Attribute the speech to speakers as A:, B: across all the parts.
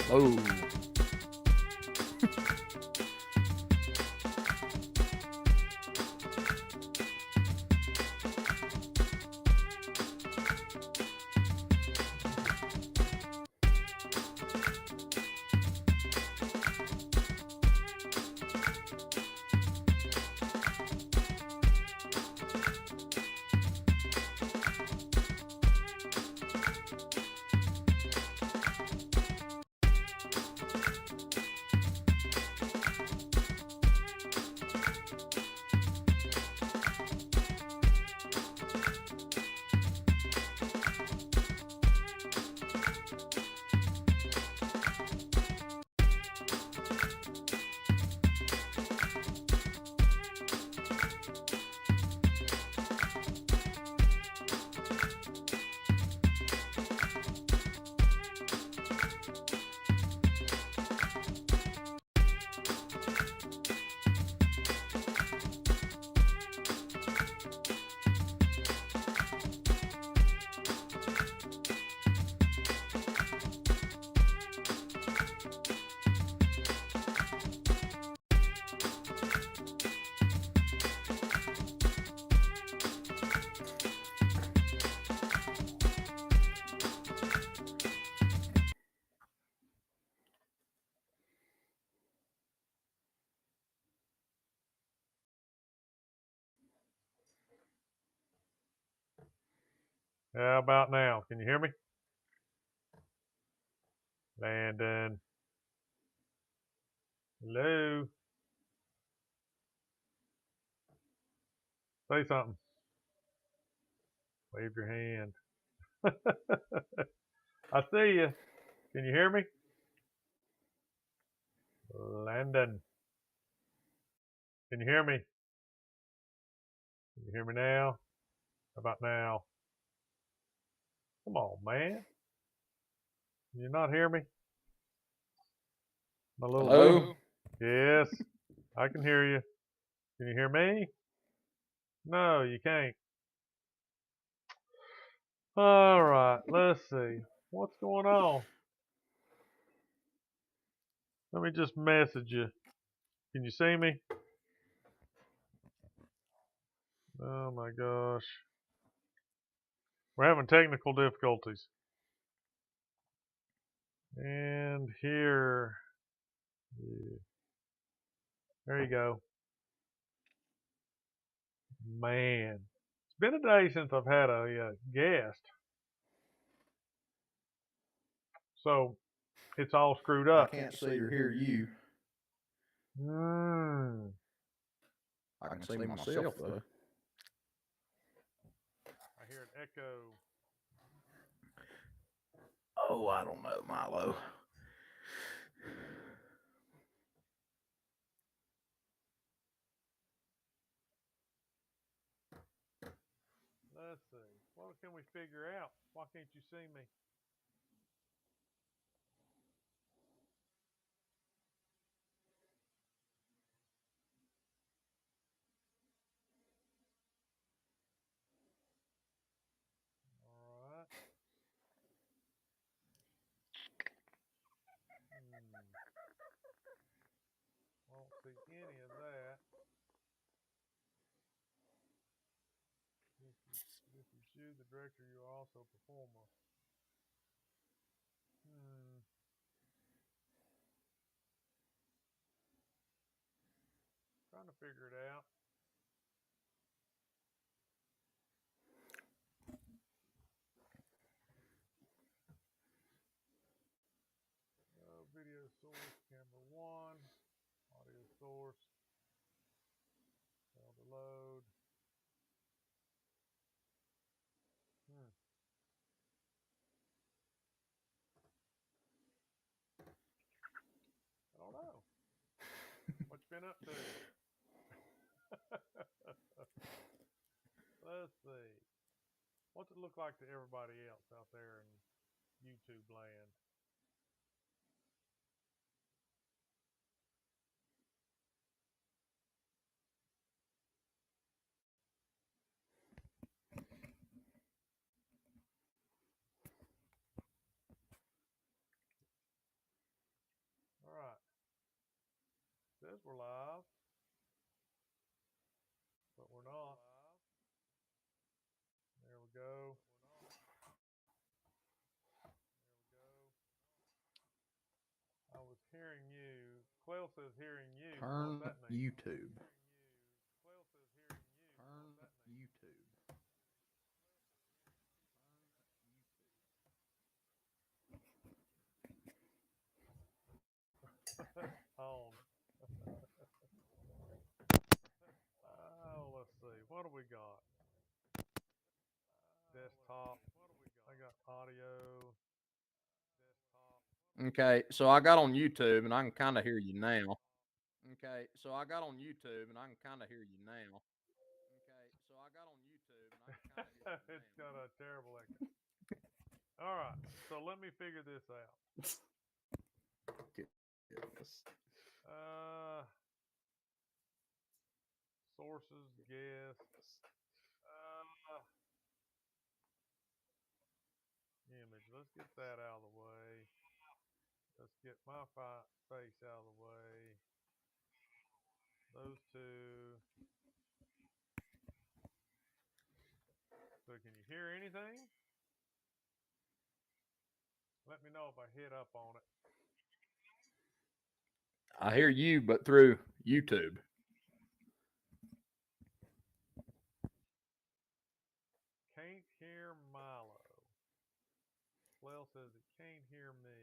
A: Oh.
B: How about now? Can you hear me? Landon. Hello. Say something. Wave your hand. I see you. Can you hear me? Landon. Can you hear me? Can you hear me now? How about now? Come on, man. Can you not hear me? My little
A: Hello?
B: Yes, I can hear you. Can you hear me? No, you can't. All right, let's see. What's going on? Let me just message you. Can you see me? Oh my gosh. We're having technical difficulties. And here. Yeah. There you go. Man. It's been a day since I've had a guest. So it's all screwed up.
A: I can't see or hear you.
B: Hmm.
A: I can see myself, though.
B: I hear an echo.
A: Oh, I don't know, Milo.
B: Let's see. What can we figure out? Why can't you see me? All right. Won't see any of that. This is you, the director. You are also a performer. Trying to figure it out. Video source, camera 1, audio source, fail to load. I don't know. What you been up to? Let's see. What's it look like to everybody else out there in YouTube land? says we're live, but we're not. There we go. I was hearing you. Quail says hearing you.
A: Turn
B: What's that mean?
A: YouTube.
B: Quail says hearing you.
A: Turn
B: What's that mean?
A: YouTube.
B: On. Oh, let's see. What do we got? Desktop. I got audio.
A: Okay, so I got on YouTube and I can kind of hear you now. Okay, so I got on YouTube and I can kind of hear you now. Okay, so I got on YouTube and I can kind of hear you
B: It's
A: now.
B: got a terrible echo. All right, so let me figure this out.
A: Goodness.
B: Sources, guests. Image. Let's get that out of the way. Let's get my face out of the way. Those two. So can you hear anything? Let me know if I hit up on it.
A: I hear you, but through YouTube.
B: Can't hear Milo. Well says it can't hear me.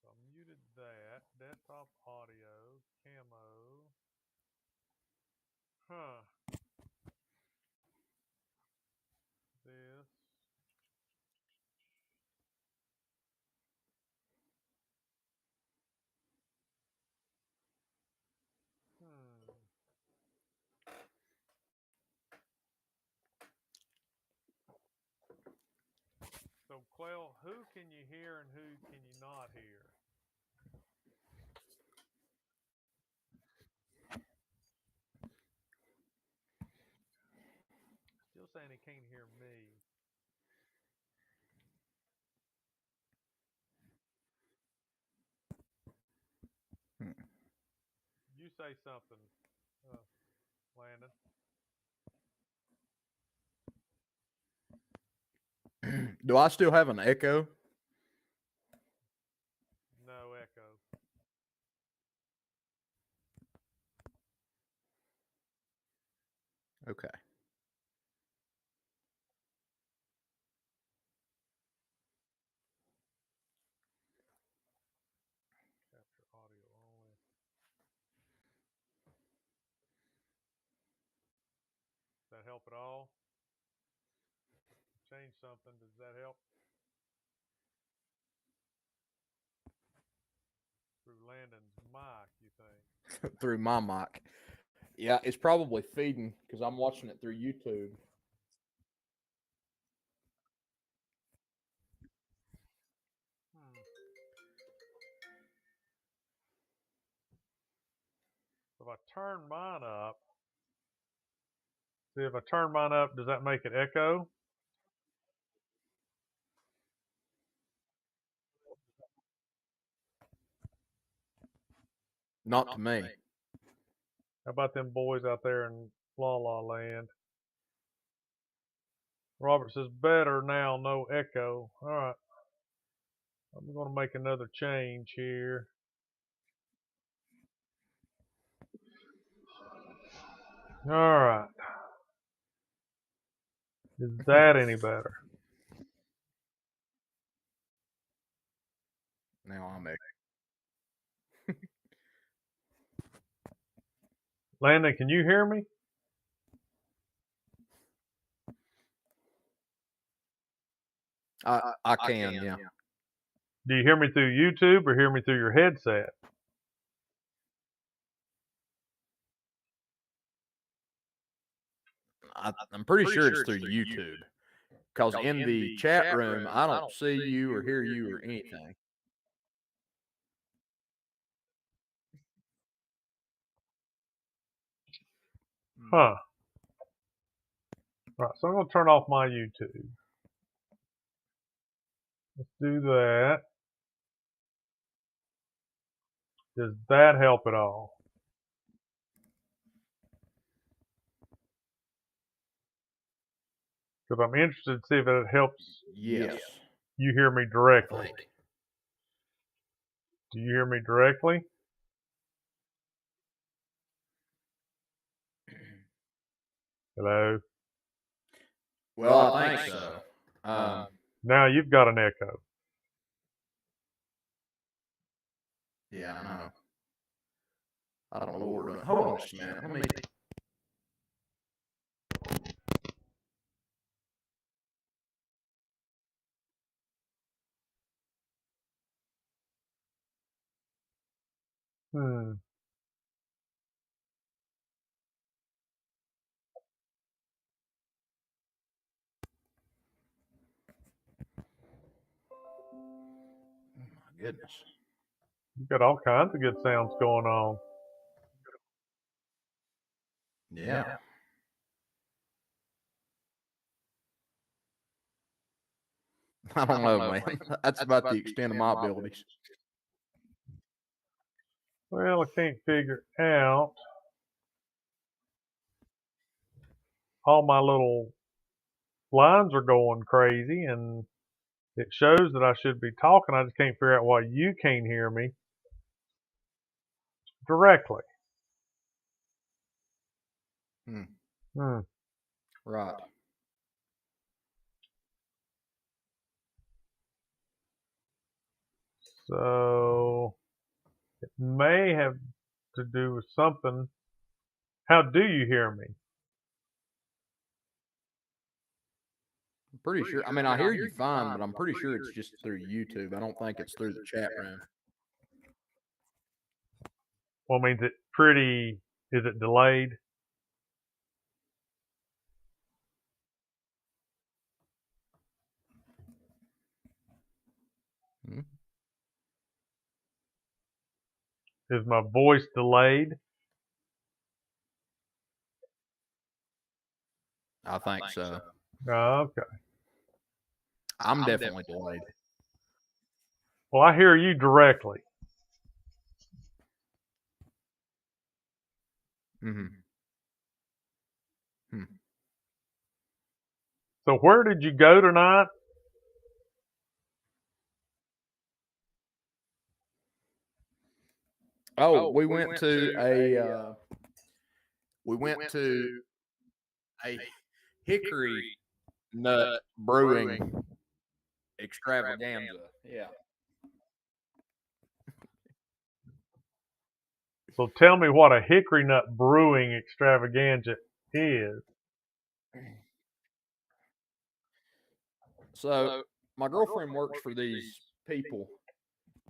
B: So I muted that. Desktop audio, camo. Huh. This. So Quail, who can you hear and who can you not hear? Still saying he can't hear me. You say something, Landon.
A: Do I still have an echo?
B: No echo.
A: Okay.
B: Capture audio only. Does that help at all? Change something. Does that help? Through Landon's mic, you think?
A: Through my mic. Yeah, it's probably feeding because I'm watching it through YouTube.
B: If I turn mine up, see if I turn mine up, does that make it echo?
A: Not to me.
B: How about them boys out there in La La Land? Robert says better now, no echo. All right. I'm going to make another change here. All right. Is that any better?
A: Now I'm echo.
B: Landon, can you hear me?
A: I can, yeah.
B: Do you hear me through YouTube or hear me through your headset?
A: I'm pretty sure it's through YouTube. Because in the chat room, I don't see you or hear you or anything.
B: Huh. All right, so I'm going to turn off my YouTube. Let's do that. Does that help at all? Because I'm interested to see if it helps
A: Yes.
B: you hear me directly.
A: Think.
B: Do you hear me directly? Hello?
A: Well, I think so.
B: Now you've got an echo.
A: Yeah, I know. I don't know what we're doing. Hold on just a minute. Let me.
B: Hmm.
A: Oh my goodness.
B: You've got all kinds of good sounds going on.
A: Yeah. I don't know, man. That's about the extent of my abilities.
B: Well, I can't figure out. All my little lines are going crazy, and it shows that I should be talking. I just can't figure out why you can't hear me directly. Hmm.
A: Right.
B: So it may have to do with something. How do you hear me?
A: I'm pretty sure. I mean, I hear you fine, but I'm pretty sure it's just through YouTube. I don't think it's through the chat room.
B: Well, means it pretty. Is it delayed?
A: Hmm?
B: Is my voice delayed?
A: I think so.
B: Oh, okay.
A: I'm definitely delayed.
B: Well, I hear you directly.
A: Mm-hmm. Hmm.
B: So where did you go tonight?
A: Oh, we went to a hickory nut brewing extravaganza. Yeah.
B: So tell me what a hickory nut brewing extravaganza is.
A: So my girlfriend works for these people,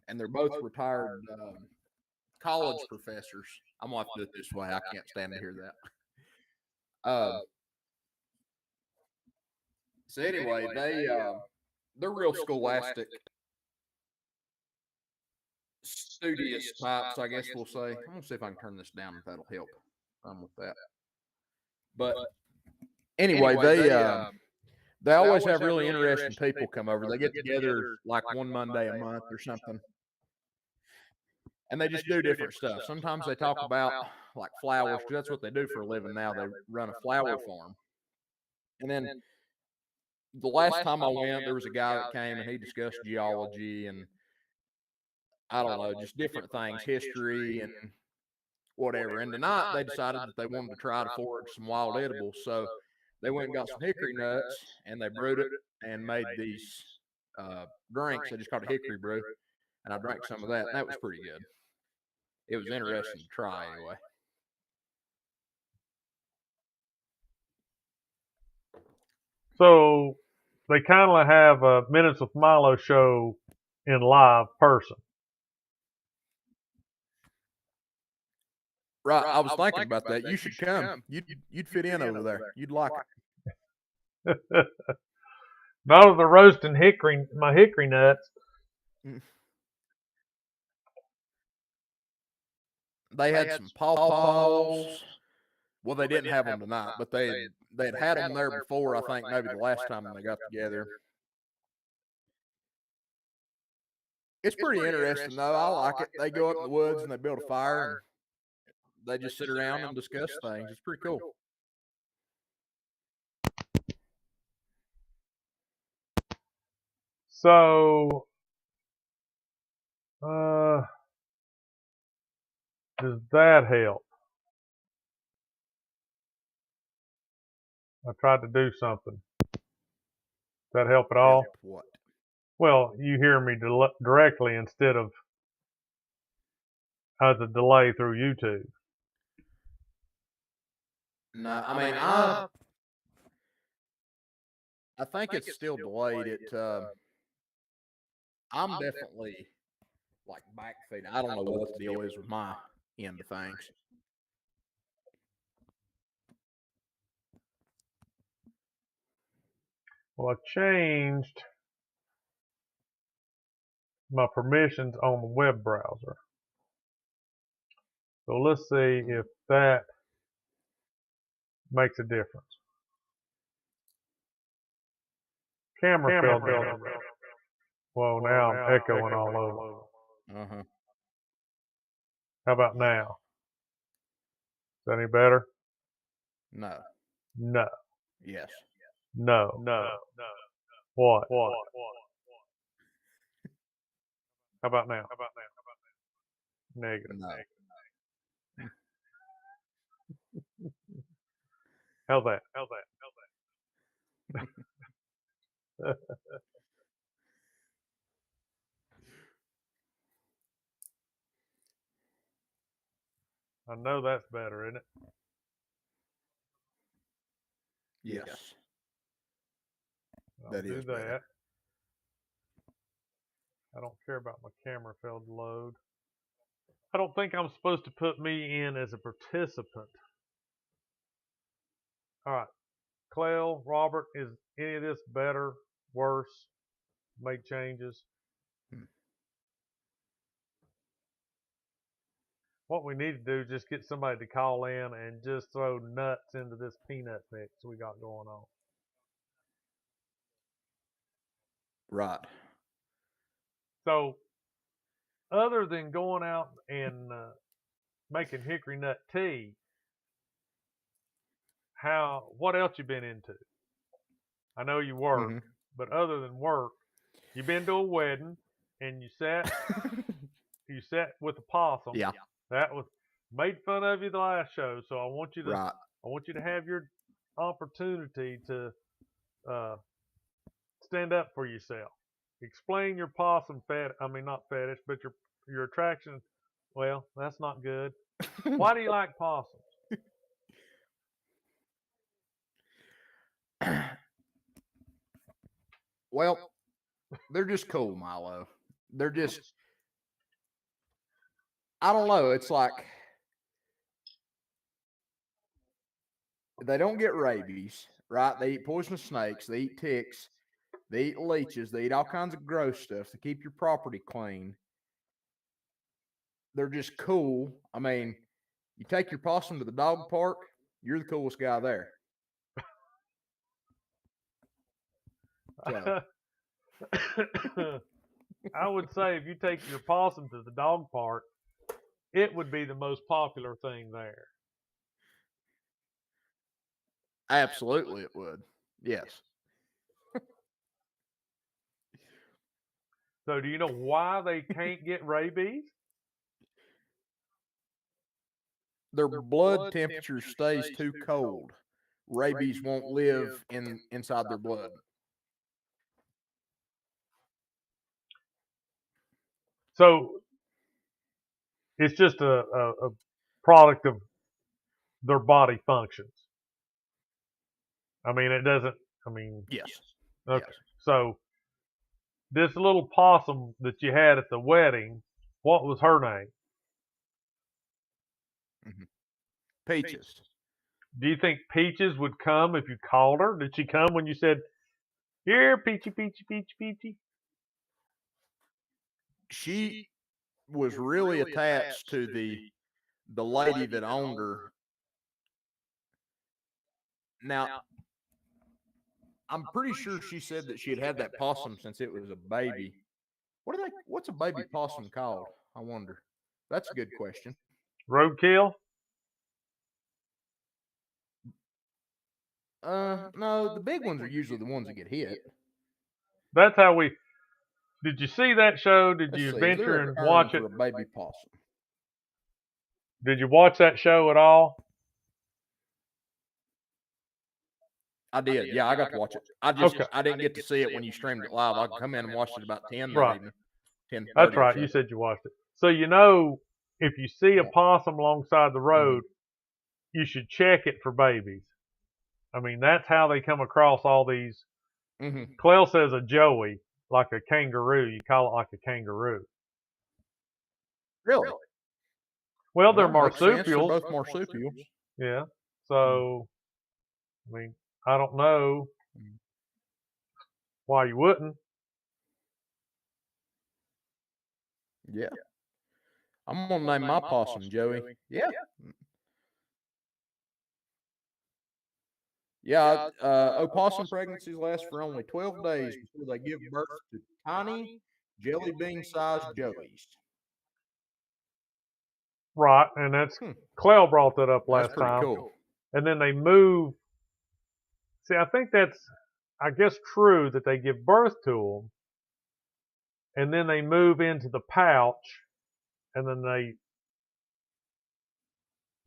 A: and they're both retired college professors. I'm gonna have to do it this way. I can't stand to hear that. So anyway, they're real scholastic, studious types, I guess we'll say. I'm gonna see if I can turn this down if that'll help. I'm with that. But anyway, they always have really interesting people come over. They get together like one Monday a month or something, and they just do different stuff. Sometimes they talk about like flowers, because that's what they do for a living now. They run a flower farm. And then the last time I went, there was a guy that came and he discussed geology and I don't know, just different things, history and whatever. And tonight they decided that they wanted to try to forage some wild edibles. So they went and got some hickory nuts and they brewed it and made these drinks. They just called it hickory brew. And I drank some of that, and that was pretty good. It was interesting to try anyway.
B: So they kind of have a Minutes with Milo show in live person.
A: Right, I was thinking about that. You should come. You'd fit in over there. You'd like it.
B: Not with the roasting my hickory nuts.
A: They had some pawpaws. Well, they didn't have them tonight, but they'd had them there before. I think maybe the last time they got together. It's pretty interesting though. I like it. They go up in the woods and they build a fire and they just sit around and discuss things. It's pretty cool.
B: So, does that help? I tried to do something. Does that help at all?
A: Help what?
B: Well, you hear me directly instead of as a delay through YouTube.
A: No, I mean I think it's still delayed. I'm definitely like backfeeding. I don't know what the deal is with my end of things.
B: Well, I changed my permissions on the web browser. So let's see if that makes a difference. Camera failed. Well, now I'm echoing all over.
A: Uh-huh.
B: How about now? Is that any better?
A: No.
B: No.
A: Yes.
B: No. What? How about now? Negative.
A: No.
B: How's that? I know that's better, isn't it?
A: Yes.
B: I'll
A: That
B: do
A: is
B: that.
A: better.
B: I don't care about my camera failed to load. I don't think I'm supposed to put me in as a participant. All right. Clell, Robert, is any of this better, worse? Make changes? What we need to do is just get somebody to call in and just throw nuts into this peanut mix we got going on.
A: Right.
B: So, other than going out and making hickory nut tea, what else you been into? I know you work, but other than work, you been to a wedding and you sat with a possum.
A: Yeah.
B: That was made fun of you the last show, so I want you to
A: Right.
B: I want you to have your opportunity to stand up for yourself. Explain your possum not fetish, but your attraction. Well, that's not good. Why do you like possums?
A: Well, they're just cool, Milo. They're just, I don't know. It's like they don't get rabies, right? They eat poisonous snakes. They eat ticks. They eat leeches. They eat all kinds of gross stuff to keep your property clean. They're just cool. I mean, you take your possum to the dog park, you're the coolest guy there. So.
B: I would say if you take your possum to the dog park, it would be the most popular thing there.
A: Absolutely, it would. Yes.
B: So, do you know why they can't get rabies?
A: Their blood temperature stays too cold. Rabies won't live inside their blood.
B: So, it's just a product of their body functions. I mean, it doesn't. I mean,
A: Yes.
B: okay.
A: Yes.
B: So, this little possum that you had at the wedding, what was her name?
A: Peaches.
B: Do you think Peaches would come if you called her? Did she come when you said, "Here, Peachy, Peachy, Peachy, Peachy"?
A: She was really attached to the lady that owned her. Now, I'm pretty sure she said that she had had that possum since it was a baby. What's a baby possum called? I wonder. That's a good question.
B: Roadkill?
A: No, the big ones are usually the ones that get hit.
B: That's how we. Did you see that show? Did
A: Let's
B: you
A: see. Is there
B: venture
A: a
B: and
A: term
B: watch it?
A: for a baby possum?
B: Did you watch that show at all?
A: I did. Yeah, I got to watch it. I didn't get to see it when you streamed it live. I come in and watched it about 10 that
B: Right.
A: evening. 10:30
B: That's
A: or
B: right.
A: so.
B: You said you watched it. So you know, if you see a
A: Yeah.
B: possum alongside the road, you should check it for babies. I mean, that's how they come across all these.
A: Mm-hmm.
B: Clell says a joey, like a kangaroo. You call it like a kangaroo.
A: Really?
B: Well, they're
A: Makes sense. They're
B: marsupials.
A: both marsupials.
B: Yeah. So, I mean, I don't know why you wouldn't.
A: Yeah. I'm gonna name my possum Joey. Yeah. Yeah. Opossum pregnancies last for only 12 days before they give birth to tiny jelly bean-sized joeys.
B: Right, and that's Clell brought that up
A: That's
B: last
A: pretty
B: time.
A: cool.
B: And then they move. See, I think that's, I guess, true that they give birth to them, and then they move into the pouch, and then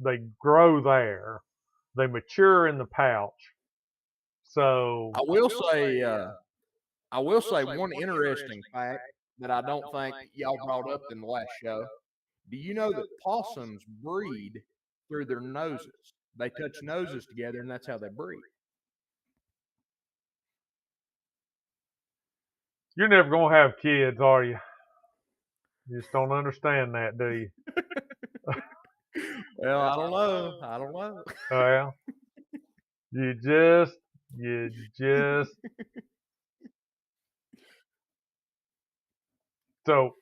B: they grow there. They mature in the pouch. So
A: I will say one interesting fact that I don't think y'all brought up in the last show. Do you know that possums breed through their noses? They touch noses together, and that's how they breed.
B: you're never gonna have kids, are you? You just don't understand that, do you?
A: Well, I don't know. I don't know.
B: Well, you just. So,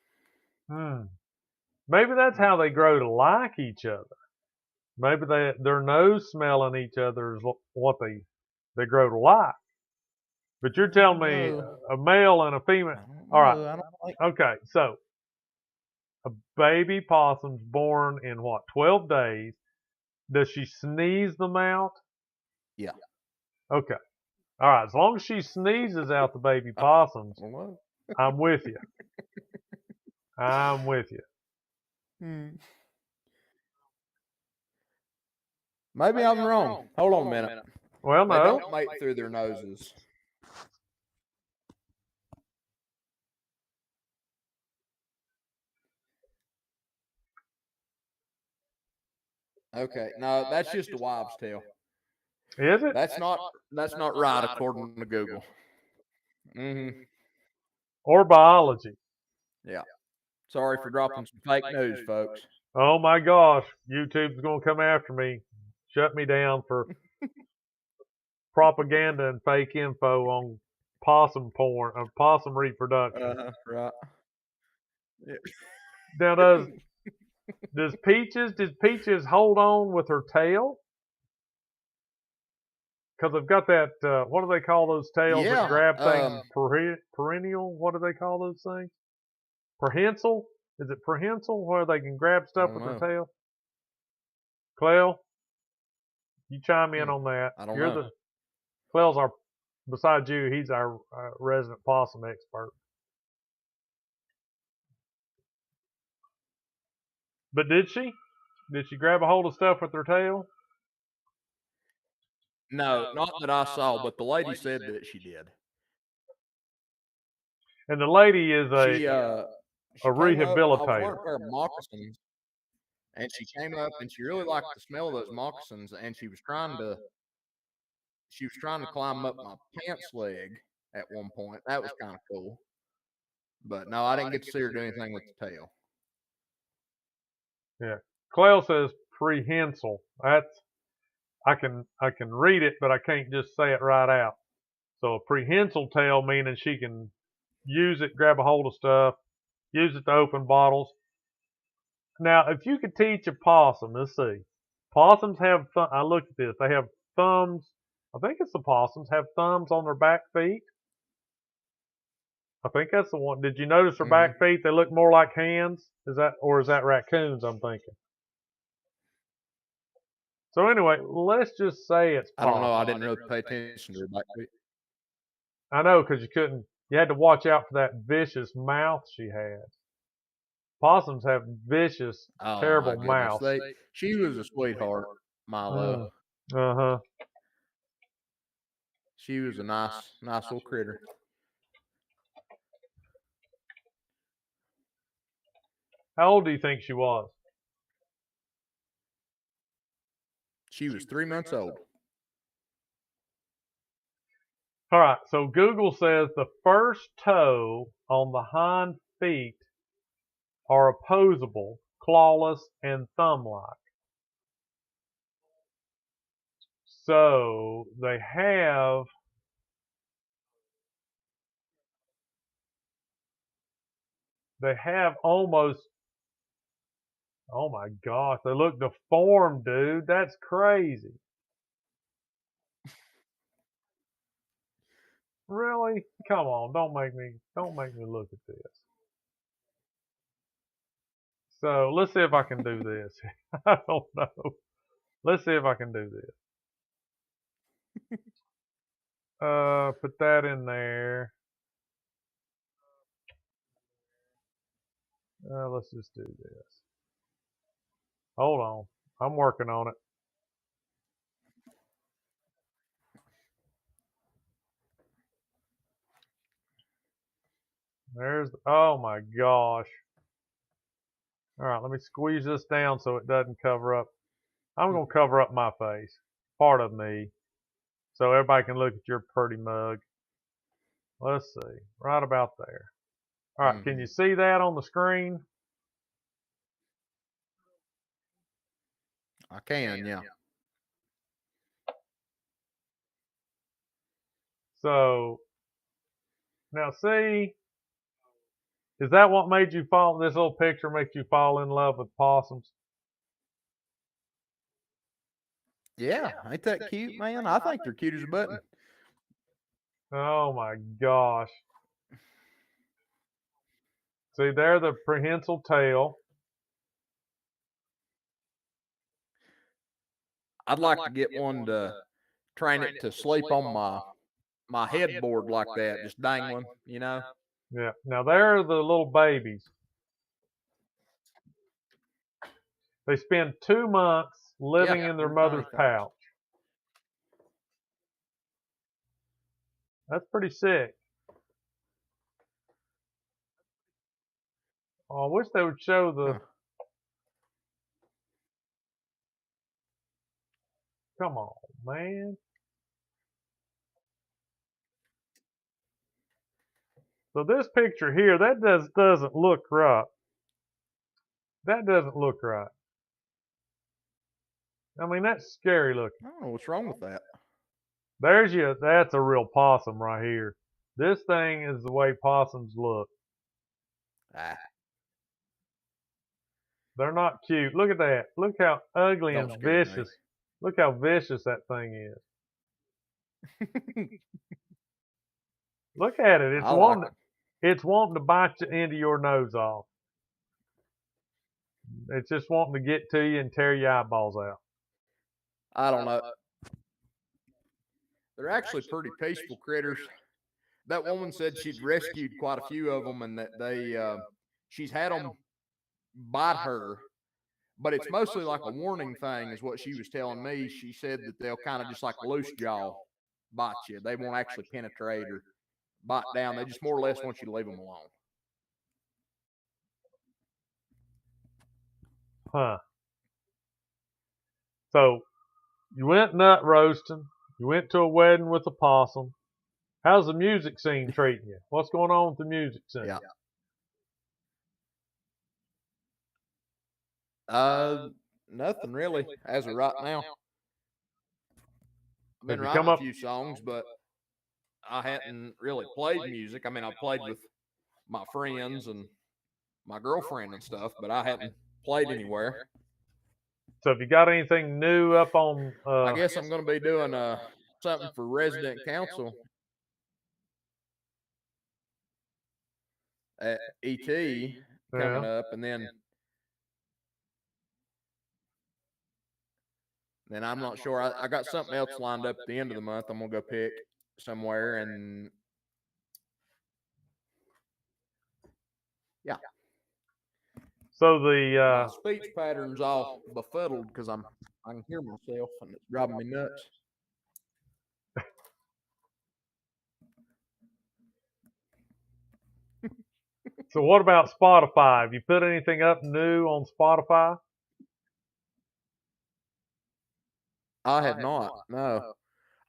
B: maybe that's how they grow to like each other. Maybe their nose smelling each other is what they grow to like. But you're telling me a male and a female. All right.
A: I don't like.
B: Okay. So a baby possum's born in what? 12 days. Does she sneeze them out?
A: Yeah.
B: Okay. All right. As long as she sneezes out the baby possums,
A: I don't know.
B: I'm with you. I'm with you.
A: Maybe I'm wrong. Hold on a minute.
B: Well,
A: They
B: no.
A: don't mate through their noses. Okay, no, that's just a wives' tale.
B: Is it?
A: That's not right according to Google.
B: Or biology?
A: Yeah. Sorry for dropping some fake news, folks.
B: Oh my gosh, YouTube's going to come after me, shut me down for propaganda and fake info on possum porn, possum reproduction.
A: Right. Yeah.
B: Now, does Peaches hold on with her tail? Because they've got that. What do they call those tails that grab things? Perennial. What do they call those things? Prehensile. Is it prehensile where they can grab stuff with their tail? Clell, you chime in on that.
A: I don't know.
B: Clell's our. Besides you, he's our resident possum expert. But did she? Did she grab a hold of stuff with her tail?
A: No, not that I saw, but the lady said that she did.
B: And the lady is
A: She came up, I was wearing
B: rehabilitator.
A: a pair of moccasins, and she came up and she really liked the smell of those moccasins, and she was trying to climb up my pants leg at one point. That was kind of cool. But no, I didn't get to see her do anything with the tail.
B: Yeah. Clell says prehensile. That's I can read it, but I can't just say it right out. So a prehensile tail meaning she can use it, grab a hold of stuff, use it to open bottles. Now, if you could teach a possum, let's see. Possums have I looked at this. They have thumbs. I think it's the possums have thumbs on their back feet. I think that's the one. Did you notice her
A: Mhm.
B: back feet? They look more like hands. Is that raccoons? I'm thinking. So anyway, let's just say it's
A: I don't know. I
B: possum.
A: didn't really pay attention to her back feet.
B: I know because you couldn't. You had to watch out for that vicious mouth she had. Possums have vicious,
A: Oh my
B: terrible
A: goodness.
B: mouths.
A: She was a sweetheart, Milo.
B: Uh huh.
A: She was a nice little critter.
B: How old do you think she was?
A: She was 3 months old.
B: All right. So Google says the first toe on the hind feet are opposable, clawless, and thumb-like. So they have almost. Oh my gosh, they look deformed, dude. That's crazy. Really? Come on, don't make me look at this. So let's see if I can do this. I don't know. Let's see if I can do this. Put that in there. Let's just do this. Hold on. I'm working on it. Oh my gosh. All right, let me squeeze this down so it doesn't cover up. I'm going to cover up my face, part of me, so everybody can look at your pretty mug. Let's see, right about there. All right, can you see that on the screen?
A: I can, yeah.
B: So now see, is that what made you fall? This little picture makes you fall in love with possums?
A: Yeah, ain't that cute, man? I think they're cute as a button.
B: Oh my gosh. See, they're the prehensile tail.
A: I'd like to get one to train it to sleep on my headboard like that, just dangling, you know?
B: Yeah. Now they're the little babies. They spend 2 months living
A: Yeah,
B: in their
A: they're tiny
B: mother's
A: things.
B: pouch. That's pretty sick. Oh, I wish they would show the.
A: Huh.
B: Come on, man. So this picture here, that doesn't look right. That doesn't look right. I mean, that's scary looking.
A: I don't know what's wrong with that.
B: That's a real possum right here. This thing is the way possums look.
A: Ah,
B: They're not cute. Look at that. Look how ugly
A: don't
B: and
A: scare me.
B: vicious. Look how vicious that thing is. Look at it.
A: I like them.
B: It's wanting to bite the end of your nose off. It's just wanting to get to you and tear your eyeballs out.
A: I don't know. They're actually pretty peaceful critters. That woman said she'd rescued quite a few of them, and that she's had them bite her, but it's mostly like a warning thing, is what she was telling me. She said that they'll kind of just like loose jaw bite you. They won't actually penetrate or bite down. They just more or less want you to leave them alone.
B: Huh. So you went nut roasting. You went to a wedding with a possum. How's the music scene treating you? What's going on with the music scene?
A: Yeah. Nothing really as of right now. I've been
B: Have you
A: writing
B: come
A: a
B: up?
A: few songs, but I hadn't really played music. I mean, I played with my friends and my girlfriend and stuff, but I hadn't played anywhere.
B: So have you got anything new up on?
A: I guess I'm going to be doing something for resident council at ET coming up, and then I'm not sure. I got something else lined up at the end of the month. I'm gonna go pick somewhere, and yeah.
B: So
A: My
B: the
A: speech pattern's all befuddled because I can hear myself, and it's driving me nuts.
B: so what about Spotify? Have you put anything up new on Spotify?
A: I have not. No,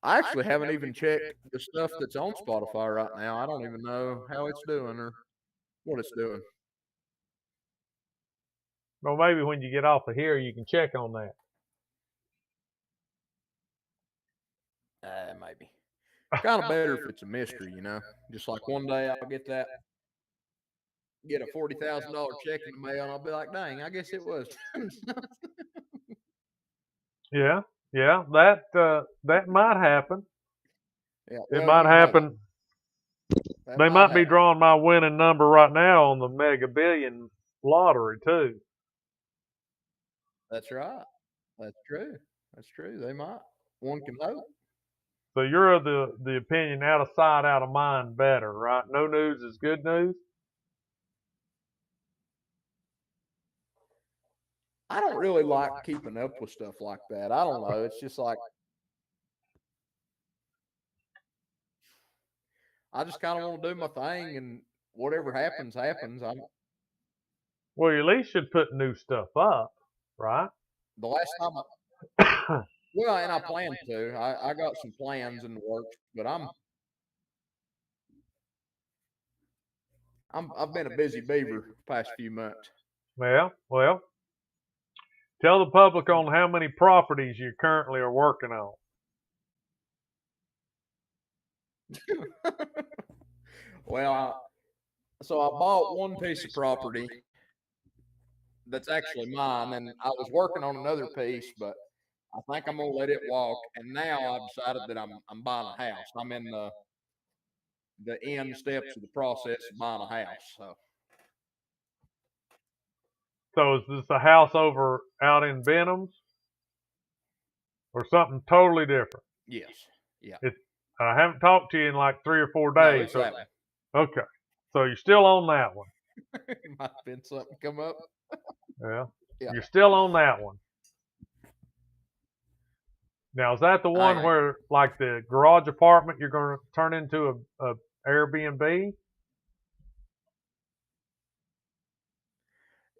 A: I actually haven't even checked the stuff that's on Spotify right now. I don't even know how it's doing or what it's doing.
B: Well, maybe when you get off of here, you can check on that.
A: Maybe. Kind of better if it's a mystery, Just like one day I'll get a $40,000 check in the mail, and I'll be like, "Dang, I guess it was."
B: Yeah, that might happen.
A: Yeah,
B: It
A: well,
B: might happen.
A: That
B: They
A: might
B: might be
A: happen.
B: drawing my winning number right now on the Mega Billion lottery too.
A: That's right. That's true. That's true. They might. One can hope.
B: So you're of the opinion out of sight, out of mind better, right? No news is good news.
A: I don't really like keeping up with stuff like that. I don't know. It's just like I just kind of want to do my thing, and whatever happens, happens.
B: Well, you at least should put new stuff up, right?
A: The last time well, and I plan to. I got some plans in the works, but I've been a busy beaver the past few months.
B: Well, tell the public on how many properties you currently are working on.
A: Well, so I bought one piece of property that's actually mine, and I was working on another piece, but I think I'm gonna let it walk. And now I've decided that I'm buying a house. I'm in the end steps of the process of buying a house.
B: So is this a house over out in Benhams or something totally different?
A: Yes, yeah.
B: I haven't talked to you in like 3 or 4
A: No,
B: days.
A: it's that one.
B: Okay. So you're still on that one.
A: Might have been something come up.
B: Yeah.
A: Yeah.
B: You're still on that one. Now, is that the one
A: am.
B: where, like, the garage apartment you're going to turn into a Airbnb?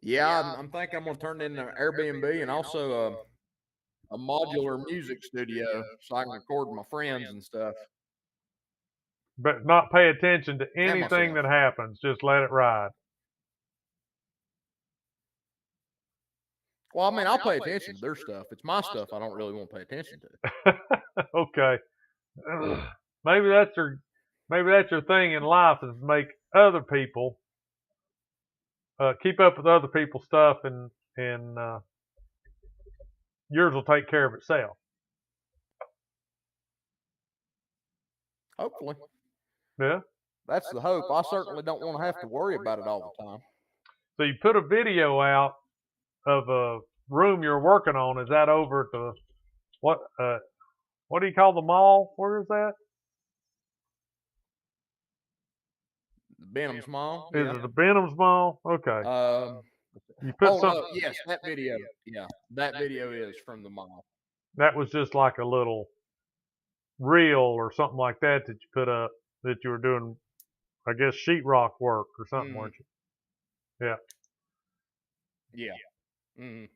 A: Yeah, I'm thinking I'm gonna turn it into Airbnb and also a modular music studio so I can record my friends and stuff.
B: But not pay attention to
A: And
B: anything
A: myself.
B: that happens. Just let it ride.
A: Well, I mean, I'll pay attention to their stuff. It's my stuff I don't really want to pay attention to.
B: Okay. Maybe that's your thing in life is make other people keep up with other people's stuff, and yours will take care of itself.
A: Hopefully.
B: Yeah.
A: That's the hope. I certainly don't want to have to worry about it all the time.
B: So you put a video out of a room you're working on. Is that over at the what do you call the mall? Where is that?
A: The Benham's Mall.
B: Is it the Benham's Mall? Okay. You put something.
A: No, yes, that video. Yeah, that video is from the mall.
B: That was just like a little reel or something like that you put up that you were doing, I guess, sheetrock work or something, weren't you? Yeah.
A: Yeah. Mm.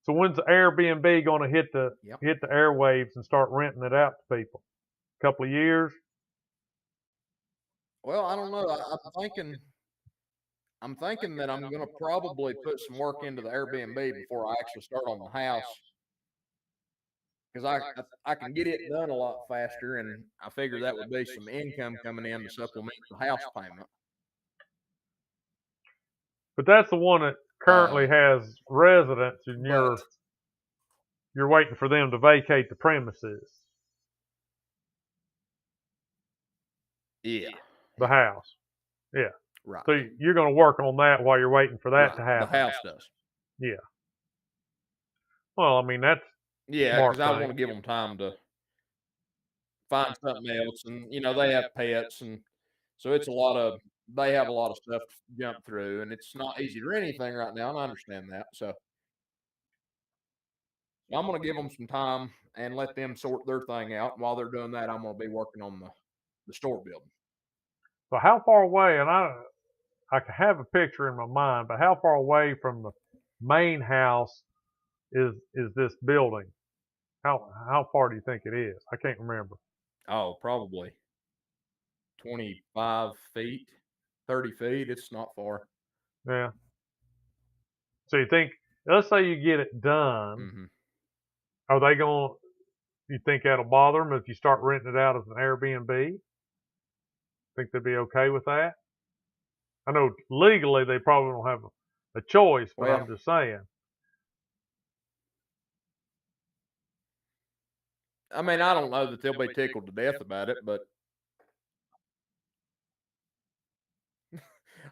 B: So when's the Airbnb going to hit the airwaves and start renting it out to people? A couple of years?
A: Well, I don't know. I'm thinking that I'm going to probably put some work into the Airbnb before I actually start on the house, because I can get it done a lot faster, and I figure that would be some income coming in to supplement the house payment.
B: But that's the one that currently has residents, and you're waiting for them to vacate the premises.
A: Yeah.
B: The house. Yeah.
A: Right.
B: So you're going to work on that while you're waiting for that
A: Right.
B: to
A: The
B: happen.
A: house does.
B: Yeah. Well, I mean, that's
A: Yeah,
B: smart
A: because I want
B: thing.
A: to give them time to find something else, and they have pets, and so it's a lot of they have a lot of stuff to jump through, and it's not easy to rent anything right now, and I understand that. So I'm gonna give them some time and let them sort their thing out. And while they're doing that, I'm gonna be working on the store building.
B: So how far away, and I can have a picture in my mind, but how far away from the main house is this building? How far do you think it is? I can't remember.
A: Oh, probably 25 feet, 30 feet. It's not far.
B: Yeah. So you think, let's say you get it done,
A: Hmm.
B: are they going? You think that'll bother them if you start renting it out as an Airbnb? Think they'd be okay with that? I know legally they probably don't have a choice, but
A: Well,
B: I'm just saying.
A: I mean, I don't know that they'll be tickled to death about it, but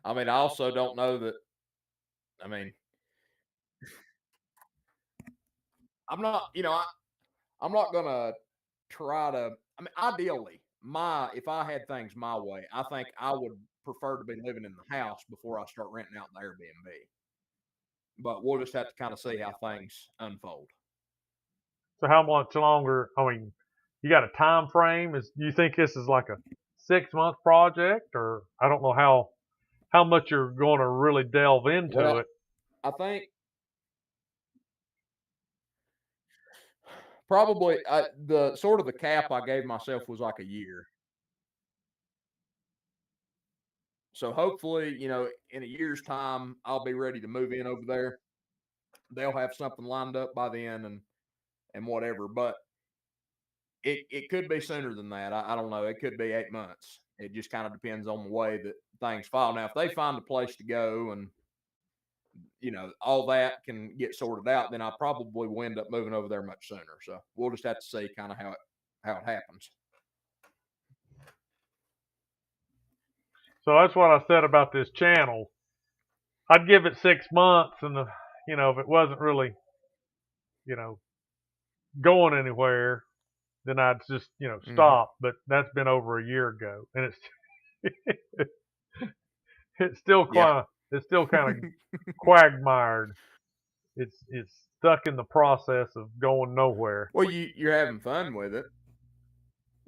A: I mean, I also don't know that. I mean, I'm not, I'm not gonna try to. I mean, ideally, my if I had things my way, I think I would prefer to be living in the house before I start renting out the Airbnb. But we'll just have to kind of see how things unfold.
B: So how much longer? I mean, you got a time frame? You think this is like a 6 month project, or I don't know how much you're going to really delve into
A: Well,
B: it.
A: I think probably the sort of the cap I gave myself was like a year. So hopefully, in a year's time, I'll be ready to move in over there. They'll have something lined up by then, and whatever. But it could be sooner than that. I don't know. It could be 8 months. It just kind of depends on the way that things fall. Now, if they find a place to go and all that can get sorted out, then I probably will end up moving over there much sooner. So we'll just have to see kind of how it happens.
B: So that's what I said about this channel. I'd give it 6 months, and if it wasn't really, you know, going anywhere, then I'd just,
A: Hmm.
B: stop. But that's been over a year ago, and it's still
A: Yeah.
B: kind of quagmired. It's stuck in the process of going nowhere.
A: Well, you're having fun with it.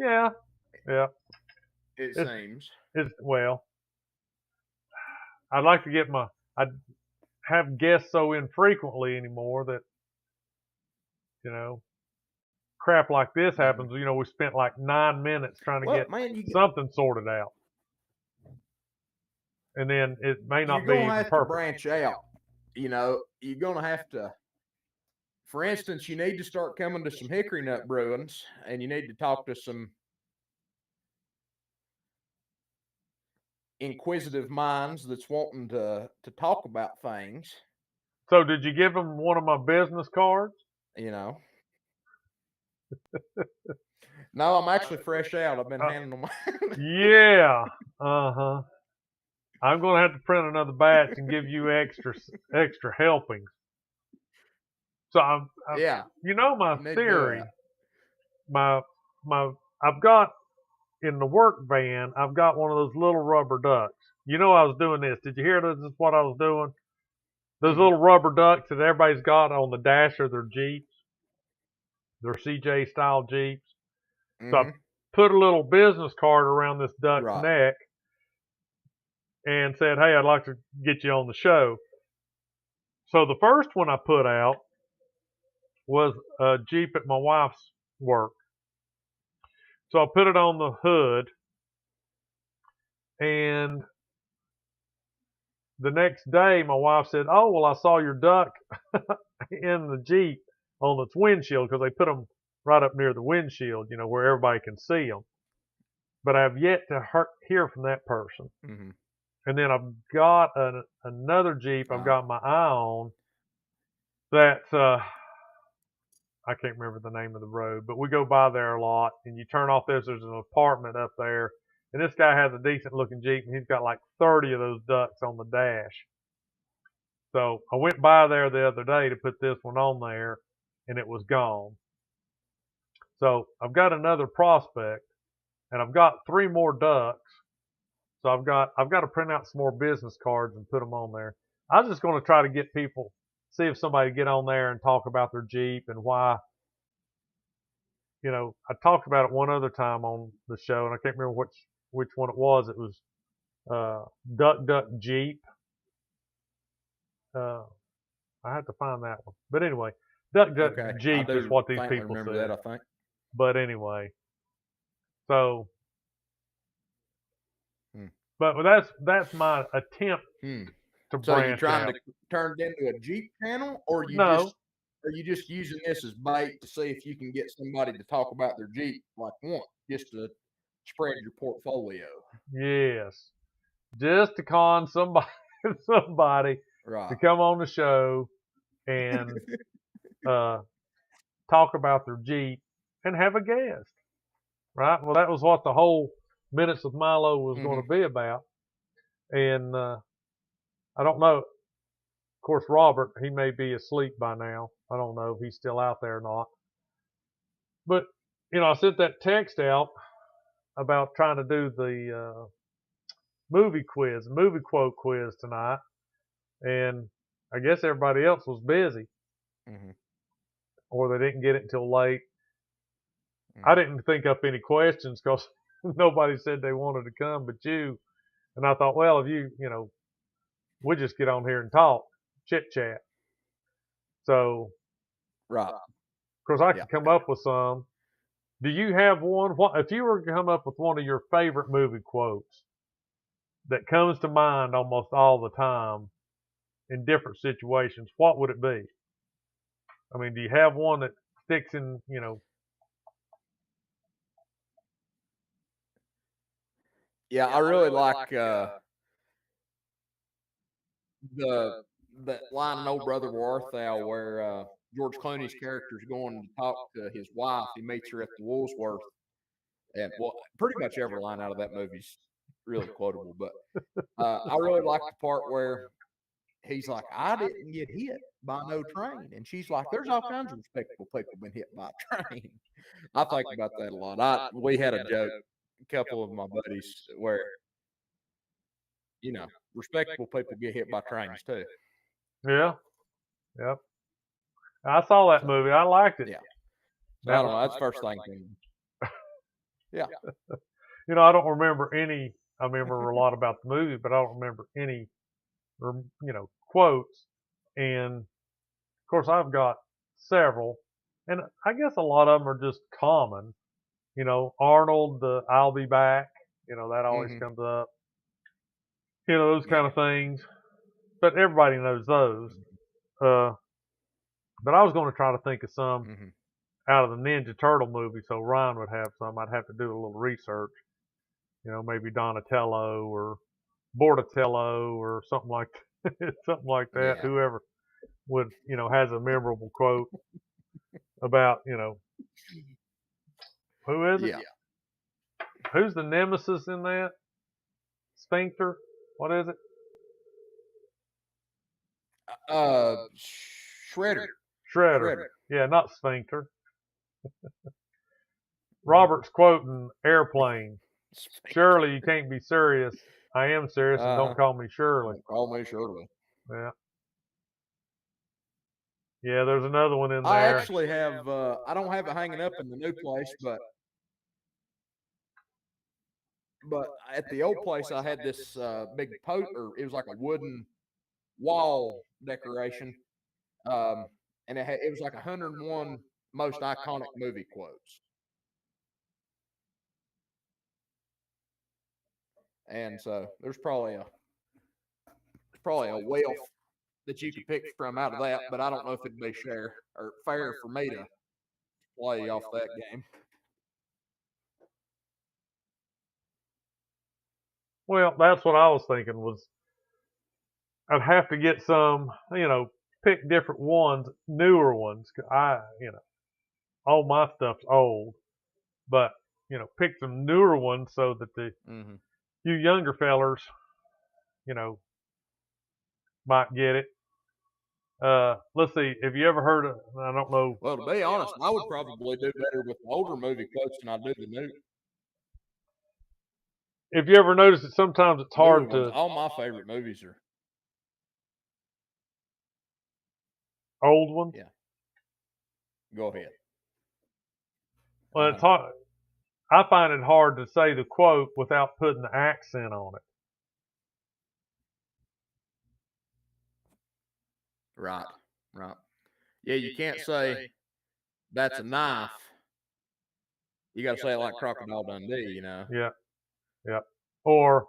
B: Yeah, yeah.
A: It
B: It's
A: seems.
B: it's well. I'd like to get I'd have guests so infrequently anymore that you know crap like this
A: Hmm.
B: happens. We spent like 9 minutes trying to
A: Well,
B: get
A: man,
B: something sorted out, and then it may
A: you're
B: not be
A: gonna
B: even
A: have to
B: perfect.
A: branch out. You're gonna have to. For instance, you need to start coming to some hickory nut brewings, and you need to talk to some inquisitive minds that's wanting to talk about things.
B: So, did you give them one of my business cards?
A: You know. No, I'm actually fresh out. I've been
B: Uh,
A: handling them.
B: yeah. Uh huh. I'm gonna have to print another batch and give you extra helpings. So
A: Yeah,
B: my
A: you need to do
B: theory,
A: that.
B: my my I've got in the work van, I've got one of those little rubber ducks. I was doing this. Did you hear this? Is what I was doing? Those
A: Hmm.
B: little rubber ducks that everybody's got on the dash of their Jeeps, their CJ style Jeeps. So I
A: Hmm.
B: put a little business card around this duck's
A: Right.
B: neck and said, "Hey, I'd like to get you on the show." So the first one I put out was a Jeep at my wife's work. So I put it on the hood, and the next day my wife said, "Oh, well, I saw your duck in the Jeep on its windshield," because they put them right up near the windshield, where everybody can see them. But I've yet to hear from that person.
A: Hmm.
B: And then I've got another Jeep I've got my eye on that's I can't remember the name of the road, but we go by there a lot. And you turn off there's an apartment up there, And this guy has a decent looking Jeep, and he's got like 30 of those ducks on the dash. So I went by there the other day to put this one on there, and it was gone. So I've got another prospect, and I've got 3 more ducks. So I've got to print out some more business cards and put them on there. I was just going to try to get people, see if somebody get on there and talk about their Jeep and why. I talked about it one other time on the show, and I can't remember which one it was. It was Duck Duck Jeep. I have to find that one. But anyway, Duck Duck Jeep is what these people
A: remember
B: said.
A: that, I think.
B: But anyway, so, but that's my attempt to branch out.
A: So you're trying to turn it into a Jeep channel, or are you just using this as bait to see if you can get somebody to talk about their Jeep like once, just to spread your portfolio?
B: Yes, just to con somebody to come on the show and talk about their Jeep and have a guest, right? Well, that was what the whole Minutes with Milo was going to be about. And I don't know. Of course, Robert, he may be asleep by now. I don't know if he's still out there or not. But, I sent that text out about trying to do the movie quote quiz tonight. And I guess everybody else was busy. Or they didn't get it until late. I didn't think up any questions because nobody said they wanted to come but you. And I thought, well, if we'll just get on here and talk, chit chat. So,
A: right.
B: Of course, I could come up with some. Do you have one? If you were to come up with one of your favorite movie quotes that comes to mind almost all the time in different situations, what would it be? I mean, do you have one that sticks in,
A: Yeah, I really like that line in Old Brother Warthau where George Clooney's character is going to talk to his wife. He meets her at the Woolsworth, and pretty much every line out of that movie's really quotable. But I really like the part where he's like, "I didn't get hit by no train," and she's like, "There's all kinds of respectable people been hit by a train." I think about that a lot. We had a joke, a couple of my buddies, where respectable people get hit by trains too.
B: Yeah. Yep. I saw that movie. I liked it.
A: Yeah. So I don't know. That's the first thing. Yeah.
B: I don't remember any. I remember a lot about the movie, but I don't remember any, quotes. And of course, I've got several, and I guess a lot of them are just common. Arnold, the "I'll be back." That always comes up. Those kind of things. But everybody knows those. But I was going to try to think of some out of the Ninja Turtle movie, so Ryan would have some. I'd have to do a little research. Maybe Donatello or Bordatello or something like that.
A: Yeah.
B: Whoever would, has a memorable quote about, who is it?
A: Yeah.
B: Who's the nemesis in that? Sphincter? What is it? Shredder. Yeah, not Sphincter. Robert's quoting Airplane. Surely you can't be serious. I am serious, and don't call me Shirley.
A: Don't call me Shirley.
B: Yeah. Yeah, there's another one in there.
A: I actually have, I don't have it hanging up in the new place, but at the old place I had this big it was like a wooden wall decoration, and it was like 101 most iconic movie quotes. And so there's probably a wealth that you could pick from out of that, but I don't know if it'd be fair for me to play off that game.
B: Well, that's what I was thinking was I'd have to get some, pick different ones, newer ones. All my stuff's old, but pick some newer ones so that the
A: Mm-hmm.
B: you younger fellers, might get it. Let's see. Have you ever heard of? I don't know.
A: Well, to be honest, I would probably do better with the older movie quotes than I do the
B: If you ever noticed that sometimes it's
A: newer
B: hard
A: ones.
B: to
A: All my favorite movies are
B: old ones.
A: Yeah. Go ahead.
B: Well, it's hard. I find it hard to say the quote without putting the accent on it.
A: Right. Right. Yeah, you can't say that's a knife. You got to say it like Crocodile Dundee,
B: Yeah, yeah. Or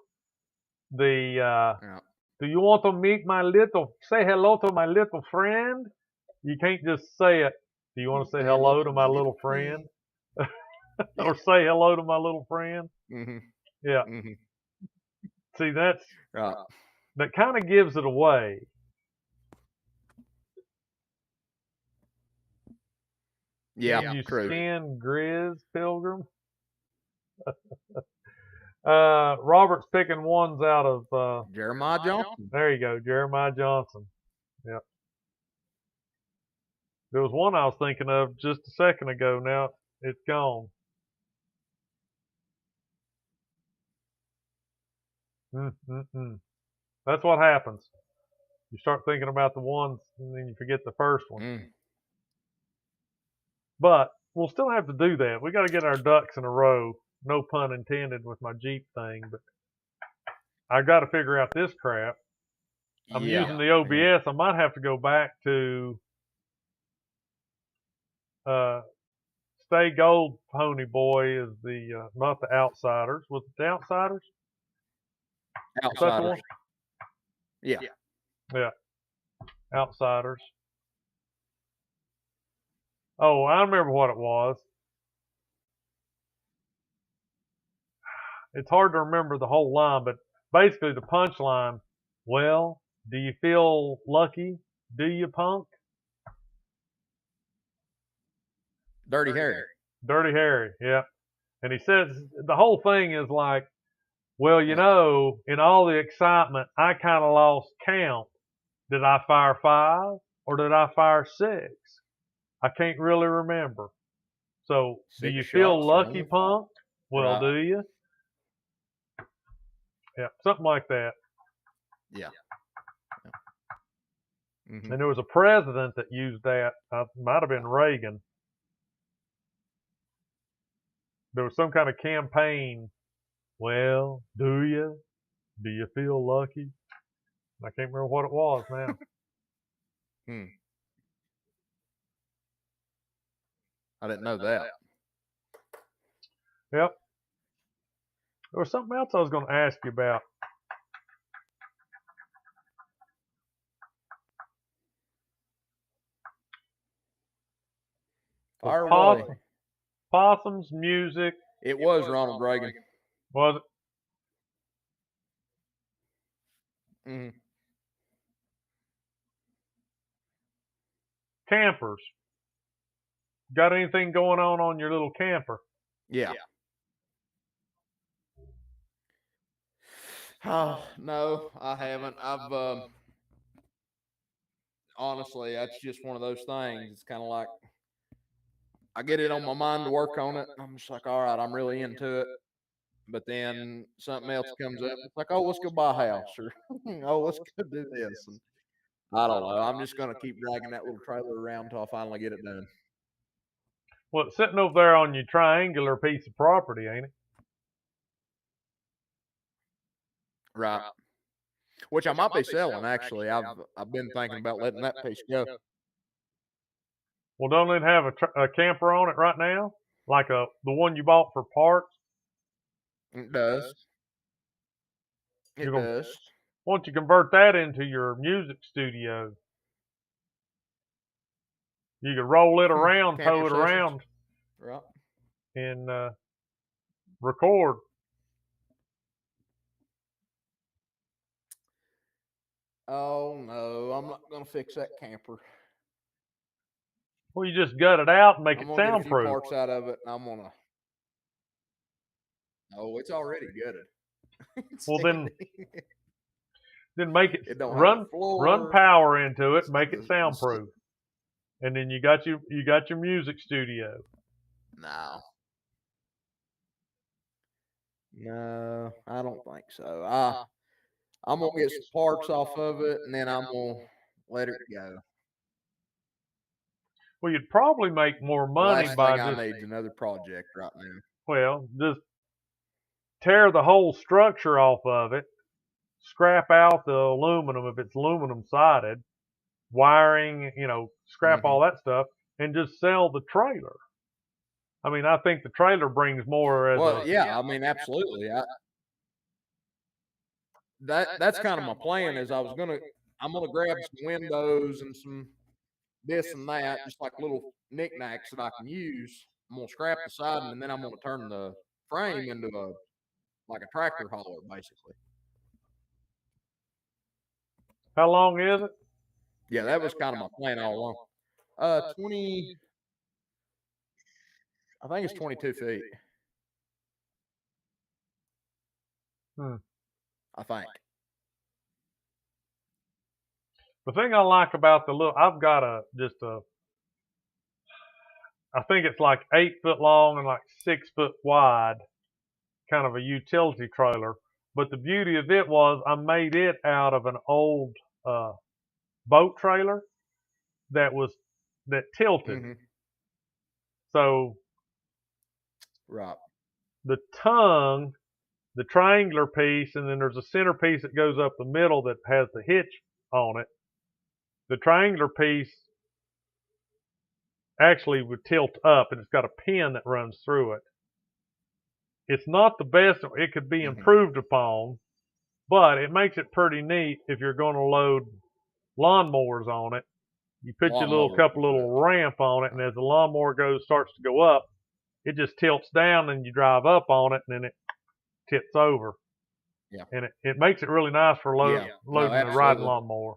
B: the
A: Yeah.
B: do you want to meet say hello to my little friend? You can't just say it. Do you want to say hello to my little friend? Or say hello to my little friend?
A: Mm-hmm.
B: Yeah.
A: Mm-hmm.
B: See,
A: Right.
B: that kind of gives it away.
A: Yeah.
B: Can you
A: True.
B: skin Grizz Pilgrim? Robert's picking ones out of
A: Jeremiah Johnson.
B: there you go, Jeremiah Johnson. Yep. There was one I was thinking of just a second ago. Now it's gone. Mm-mm-mm. That's what happens. You start thinking about the ones and then you forget the first one.
A: Mm.
B: But we'll still have to do that. We got to get our ducks in a row. No pun intended with my Jeep thing, but I got to figure out this crap. I'm using the OBS. I might have to go back to Stay Gold Pony Boy is the not the Outsiders. Was it the Outsiders?
A: Outsiders. Yeah.
B: Yeah. Outsiders. Oh, I remember what it was. It's hard to remember the whole line, but basically the punchline, well, do you feel lucky? Do you, punk?
A: Dirty Harry.
B: Dirty Harry, yeah. And he says the whole thing is like, well, in all the excitement, I kind of lost count. Did I fire 5 or did I fire 6? I can't really remember. So, do
A: 6
B: you feel
A: shots,
B: lucky,
A: only 5.
B: punk? Well,
A: Right.
B: do you? Yeah, something like that.
A: Yeah. Mm-hmm.
B: And there was a president that used that. Might have been Reagan. There was some kind of campaign. Well, do you? Do you feel lucky? I can't remember what it was now.
A: I didn't know that.
B: Yep. There was something else I was going to ask you about.
A: Fire away.
B: Possums, music.
A: It was Ronald Reagan.
B: Was it?
A: Mm-hmm.
B: Campers. Got anything going on your little camper?
A: Yeah. Oh, no, I haven't. I've honestly, that's just one of those things. It's kind of like I get it on my mind to work on it. I'm just like, all right, I'm really into it. But then something else comes up. It's like, oh, let's go buy a house, or oh, let's go do this. And I don't know. I'm just gonna keep dragging that little trailer around until I finally get it done.
B: Well, it's sitting over there on your triangular piece of property, ain't it?
A: Right. Which I might be selling, actually. I've been thinking about letting that piece go.
B: Well, don't it have a camper on it right now? Like the one you bought for parts?
A: It does. It does.
B: Why don't you convert that into your music studio? You could roll it around, tow it around,
A: right,
B: and record.
A: Oh no, I'm not gonna fix that camper.
B: Well, you just gut it out and make it
A: I'm gonna get a few
B: soundproof.
A: parts out of it, and I'm gonna Oh, it's already gutted.
B: Well, then make it
A: It don't have a
B: run
A: floor.
B: power into it, make it
A: The-
B: soundproof, and then you got your music studio.
A: No. No, I don't think so. I'm gonna get some parts off of it, and then I'm gonna let it go.
B: Well, you'd probably make more
A: The
B: money
A: last
B: by
A: thing I
B: just
A: need is another project right now.
B: just tear the whole structure off of it, scrap out the aluminum if it's aluminum sided, wiring, scrap
A: Hmm.
B: all that stuff, and just sell the trailer. I mean, I think the trailer brings more as
A: Well,
B: a
A: yeah, I mean, absolutely. That's kind of my plan. I'm gonna grab some windows and some this and that, just like little knickknacks that I can use. I'm gonna scrap the siding, and then I'm gonna turn the frame into a tractor hauler, basically.
B: How long is it?
A: Yeah, that was kind of my plan all along. 20, I think it's 22 feet.
B: Hmm.
A: I think.
B: The thing I like about I've got I think it's like 8 foot long and like 6 foot wide, kind of a utility trailer. But the beauty of it was I made it out of an old uh, boat trailer that tilted.
A: Hmm.
B: So
A: Right.
B: the tongue, the triangular piece, and then there's a center piece that goes up the middle that has the hitch on it. The triangular piece actually would tilt up, and it's got a pin that runs through it. It's not the best; it could be
A: Hmm.
B: improved upon, but it makes it pretty neat if you're going to load lawnmowers on it. You put your
A: Lawnmower
B: couple
A: was
B: little ramp on it, and as the lawnmower starts to go up, it just tilts down, and you drive up on it, and then it tips over.
A: Yeah.
B: And it makes it really nice for
A: Yeah. No,
B: loading the riding
A: absolutely.
B: lawnmower.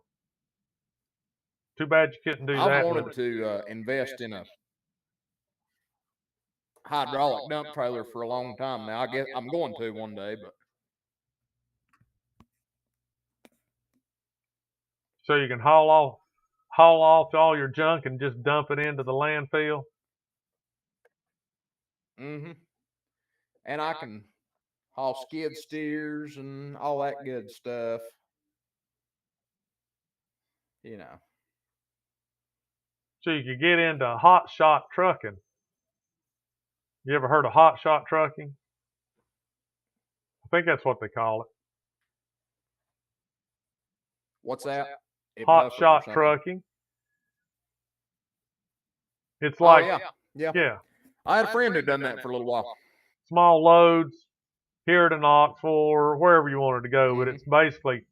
B: Too bad you couldn't do
A: I've
B: that with
A: wanted
B: it.
A: to invest in a hydraulic dump trailer for a long time now. I guess I'm going to one day, but
B: So you can haul off all your junk and just dump it into the landfill.
A: hmm and I can haul skid steers and all that good stuff. You know.
B: So you could get into hot shot trucking. You ever heard of hot shot trucking? I think that's what they call it.
A: What's that? It
B: Hot
A: buffered or
B: shot
A: something.
B: trucking. It's
A: Oh
B: like,
A: yeah, yeah.
B: yeah,
A: I had a friend who done that for a little while.
B: small loads here to Knoxville or wherever you wanted to go, but
A: Hmm.
B: it's basically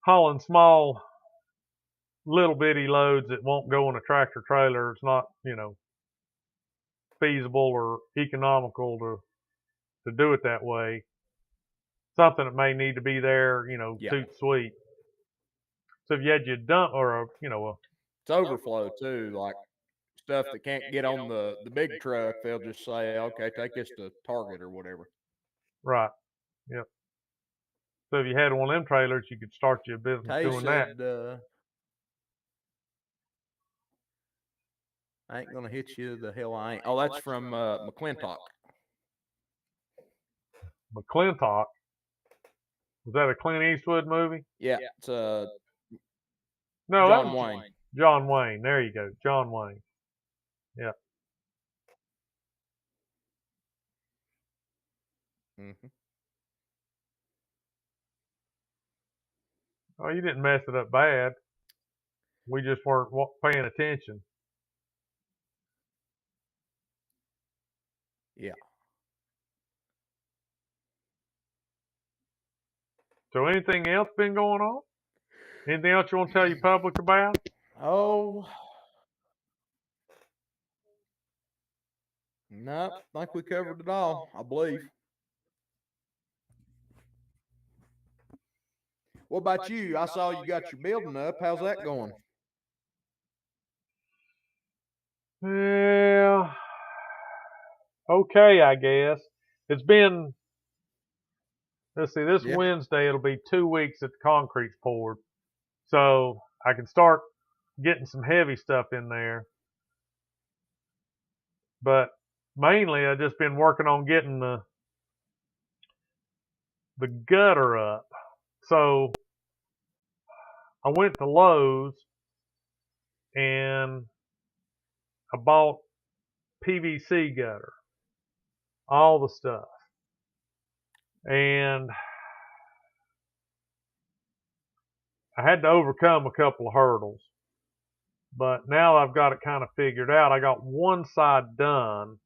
B: hauling small little bitty loads that won't go in a tractor trailer. It's not, feasible or economical to do it that way. Something that may need to be there,
A: Yeah,
B: toot sweet. So if you had your dump or
A: it's overflow too. Like stuff that can't get on the big truck, they'll just say, "Okay, take this to Target or whatever."
B: right, yep. So if you had one of them trailers, you could start your business
A: Tay
B: doing that.
A: said, "I ain't gonna hit you. The hell I ain't." Oh, that's from McClintock.
B: McClintock, was that a Clint Eastwood movie?
A: Yeah, it's
B: No, that
A: John
B: was
A: Wayne.
B: John Wayne. There you go, John Wayne. Yeah.
A: Hmm.
B: Oh, you didn't mess it up bad. We just weren't paying attention.
A: Yeah.
B: So anything else been going on? Anything else you want to tell your public about?
A: Oh, no, I think we covered it all. I believe. What about you? I saw you got your building up. How's that going?
B: Yeah. Okay, I guess. it's been, let's see, this
A: Yeah.
B: Wednesday it'll be 2 weeks that the concrete's poured. So I can start getting some heavy stuff in there. But mainly I've just been working on getting the gutter up. So I went to Lowe's and I bought PVC gutter, all the stuff. And I had to overcome a couple of hurdles. But now I've got it kind of figured out. I got one side done.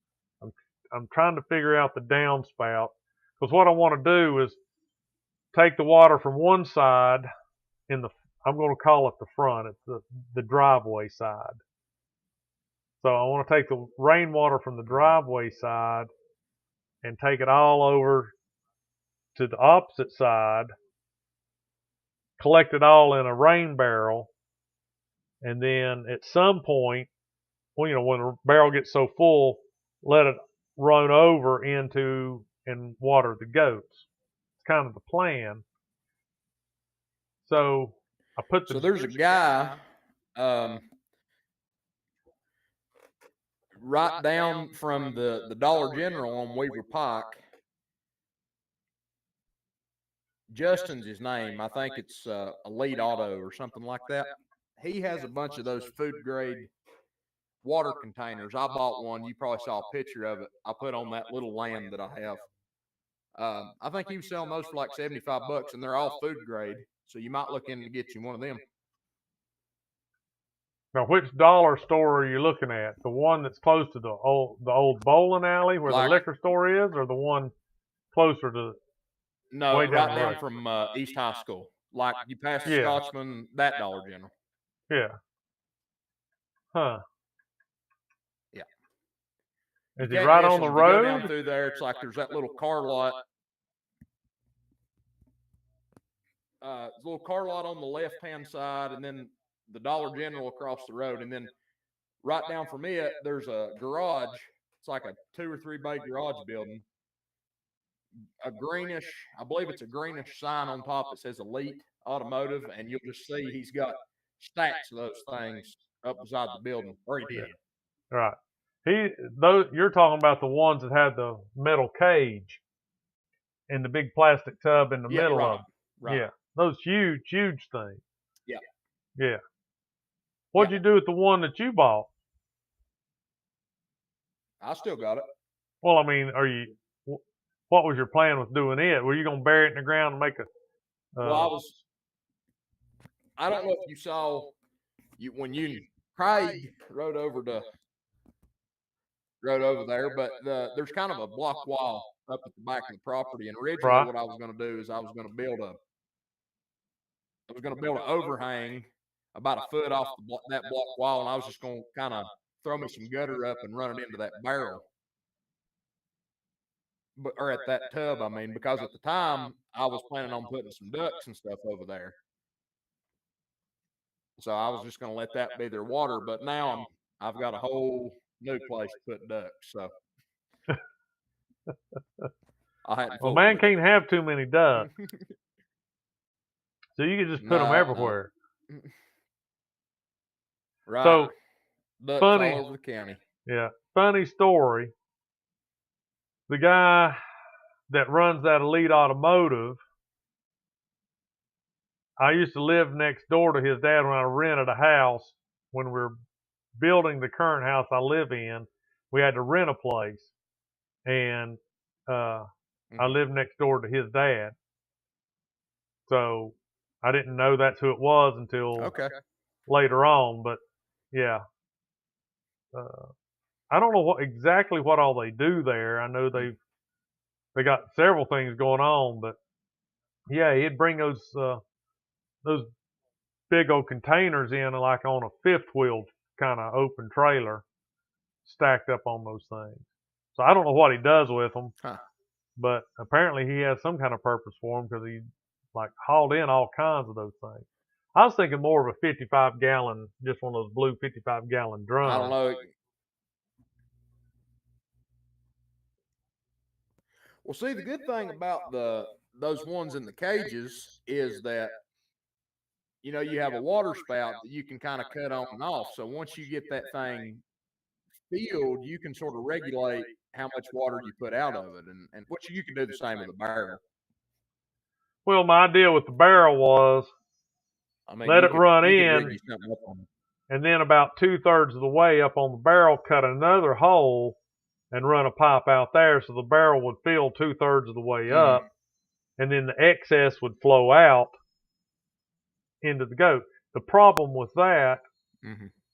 B: I'm trying to figure out the downspout, because what I want to do is take the water from one side I'm going to call it the front. It's the driveway side. So I want to take the rainwater from the driveway side and take it all over to the opposite side, collect it all in a rain barrel, and then at some point, when the barrel gets so full, let it run over into and water the goats. It's kind of the plan. So I put the.
A: So there's a guy right down from the Dollar General on Weaver Pike. Justin's his name. I think it's Elite Auto or something like that. He has a bunch of those food grade water containers. I bought one. You probably saw a picture of it. I put on that little land that I have. I think he was selling those for like $75, and they're all food grade. So you might look in to get you one of them.
B: Now, which dollar store are you looking at? The one that's close to the old bowling alley where the liquor store is, or the one closer to?
A: No, right down from East High School. Like you pass the Scotsman, that Dollar General.
B: Yeah. Huh.
A: Yeah.
B: Is it right on the road?
A: Go down through there. It's like there's that little car lot. Little car lot on the left-hand side, and then the Dollar General across the road, and then right down from it, there's a garage. It's like a 2 or 3 bay garage building. A greenish, I believe it's a greenish sign on top that says Elite Automotive, and you'll just see he's got stacks of those things up beside the building, or he did.
B: Right. You're talking about the ones that had the metal cage and the big plastic tub in the middle of them.
A: Right.
B: Yeah. Those huge things.
A: Yeah.
B: Yeah. What'd you do with the one that you bought?
A: I still got it.
B: Well, I mean, what was your plan with doing it? Were you going to bury it in the ground and make a?
A: Well, I don't know if you saw when Craig rode over there, but there's kind of a block wall up at the back of the property. And originally, what I was going to do is I was going to build an overhang about a foot off that block wall, and I was just going to kind of throw me some gutter up and run it into that barrel. Or at that tub, I mean, because at the time I was planning on putting some ducks and stuff over there. So I was just going to let that be their water. But now I've got a whole new place to put ducks. So
B: well, man can't have too many ducks. So you can just put them everywhere.
A: Right.
B: So
A: ducks all over the county.
B: Yeah. Funny story. The guy that runs that Elite Automotive, I used to live next door to his dad when I rented a house. When we were building the current house I live in, we had to rent a place. And I lived next door to his dad. So I didn't know that's who it was until later on. But yeah. I don't know exactly what all they do there. I know they got several things going on, but yeah, he'd bring those big old containers in like on a fifth wheel kind of open trailer, stacked up on those things. So I don't know what he does with them, but apparently he has some kind of purpose for them, because he like hauled in all kinds of those things. I was thinking more of a 55-gallon, just one of those blue 55-gallon drums.
A: I don't know. Well, see, the good thing about those ones in the cages is that you have a water spout that you can kind of cut on and off. So once you get that thing filled, you can sort of regulate how much water you put out of it, and which you can do the same with a barrel.
B: Well, my idea with the barrel was
A: I mean,
B: let it run
A: rig
B: in,
A: you something up on it.
B: and then about 2/3 of the way up on the barrel, cut another hole and run a pipe out there, so the barrel would fill 2/3 of the way up, and then the excess would flow out into the goat. The problem with that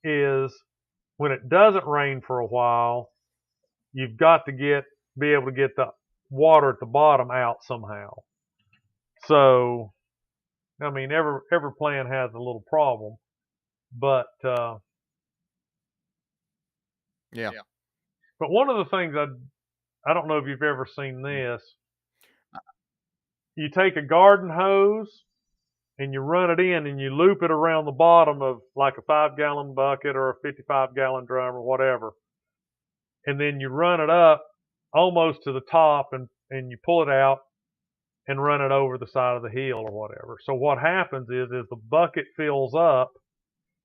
B: is when it doesn't rain for a while, you've got to be able to get the water at the bottom out somehow. So, I mean, every plan has a little problem, but
A: Yeah.
B: But one of the things I don't know if you've ever seen this. You take a garden hose and you run it in and you loop it around the bottom of like a 5-gallon bucket or a 55-gallon drum or whatever. And then you run it up almost to the top and you pull it out and run it over the side of the hill or whatever. So what happens is the bucket fills up,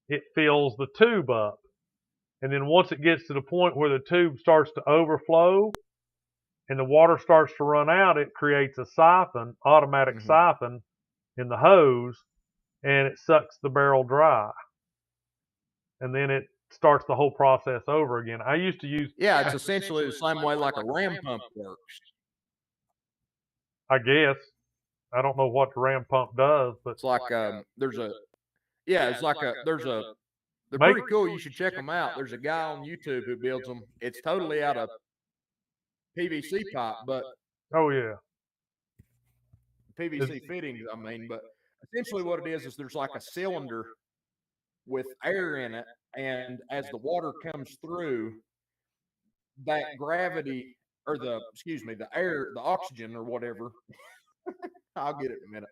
B: it fills the tube up. And then once it gets to the point where the tube starts to overflow and the water starts to run out, it creates a siphon, automatic siphon in the hose, and it sucks the barrel dry. And then it starts the whole process over again. I used to use...
A: Yeah, it's essentially the same way like a ram pump works.
B: I guess. I don't know what the ram pump does, but...
A: It's like, there's a... Yeah, it's like there's a... They're pretty cool. You should check them out. There's a guy on YouTube who builds them. It's totally out of PVC pipe, but...
B: Oh, yeah.
A: PVC fittings, I mean, but essentially what it is there's like a cylinder with air in it, and as the water comes through, that gravity, or the air, the oxygen or whatever, I'll get it in a minute.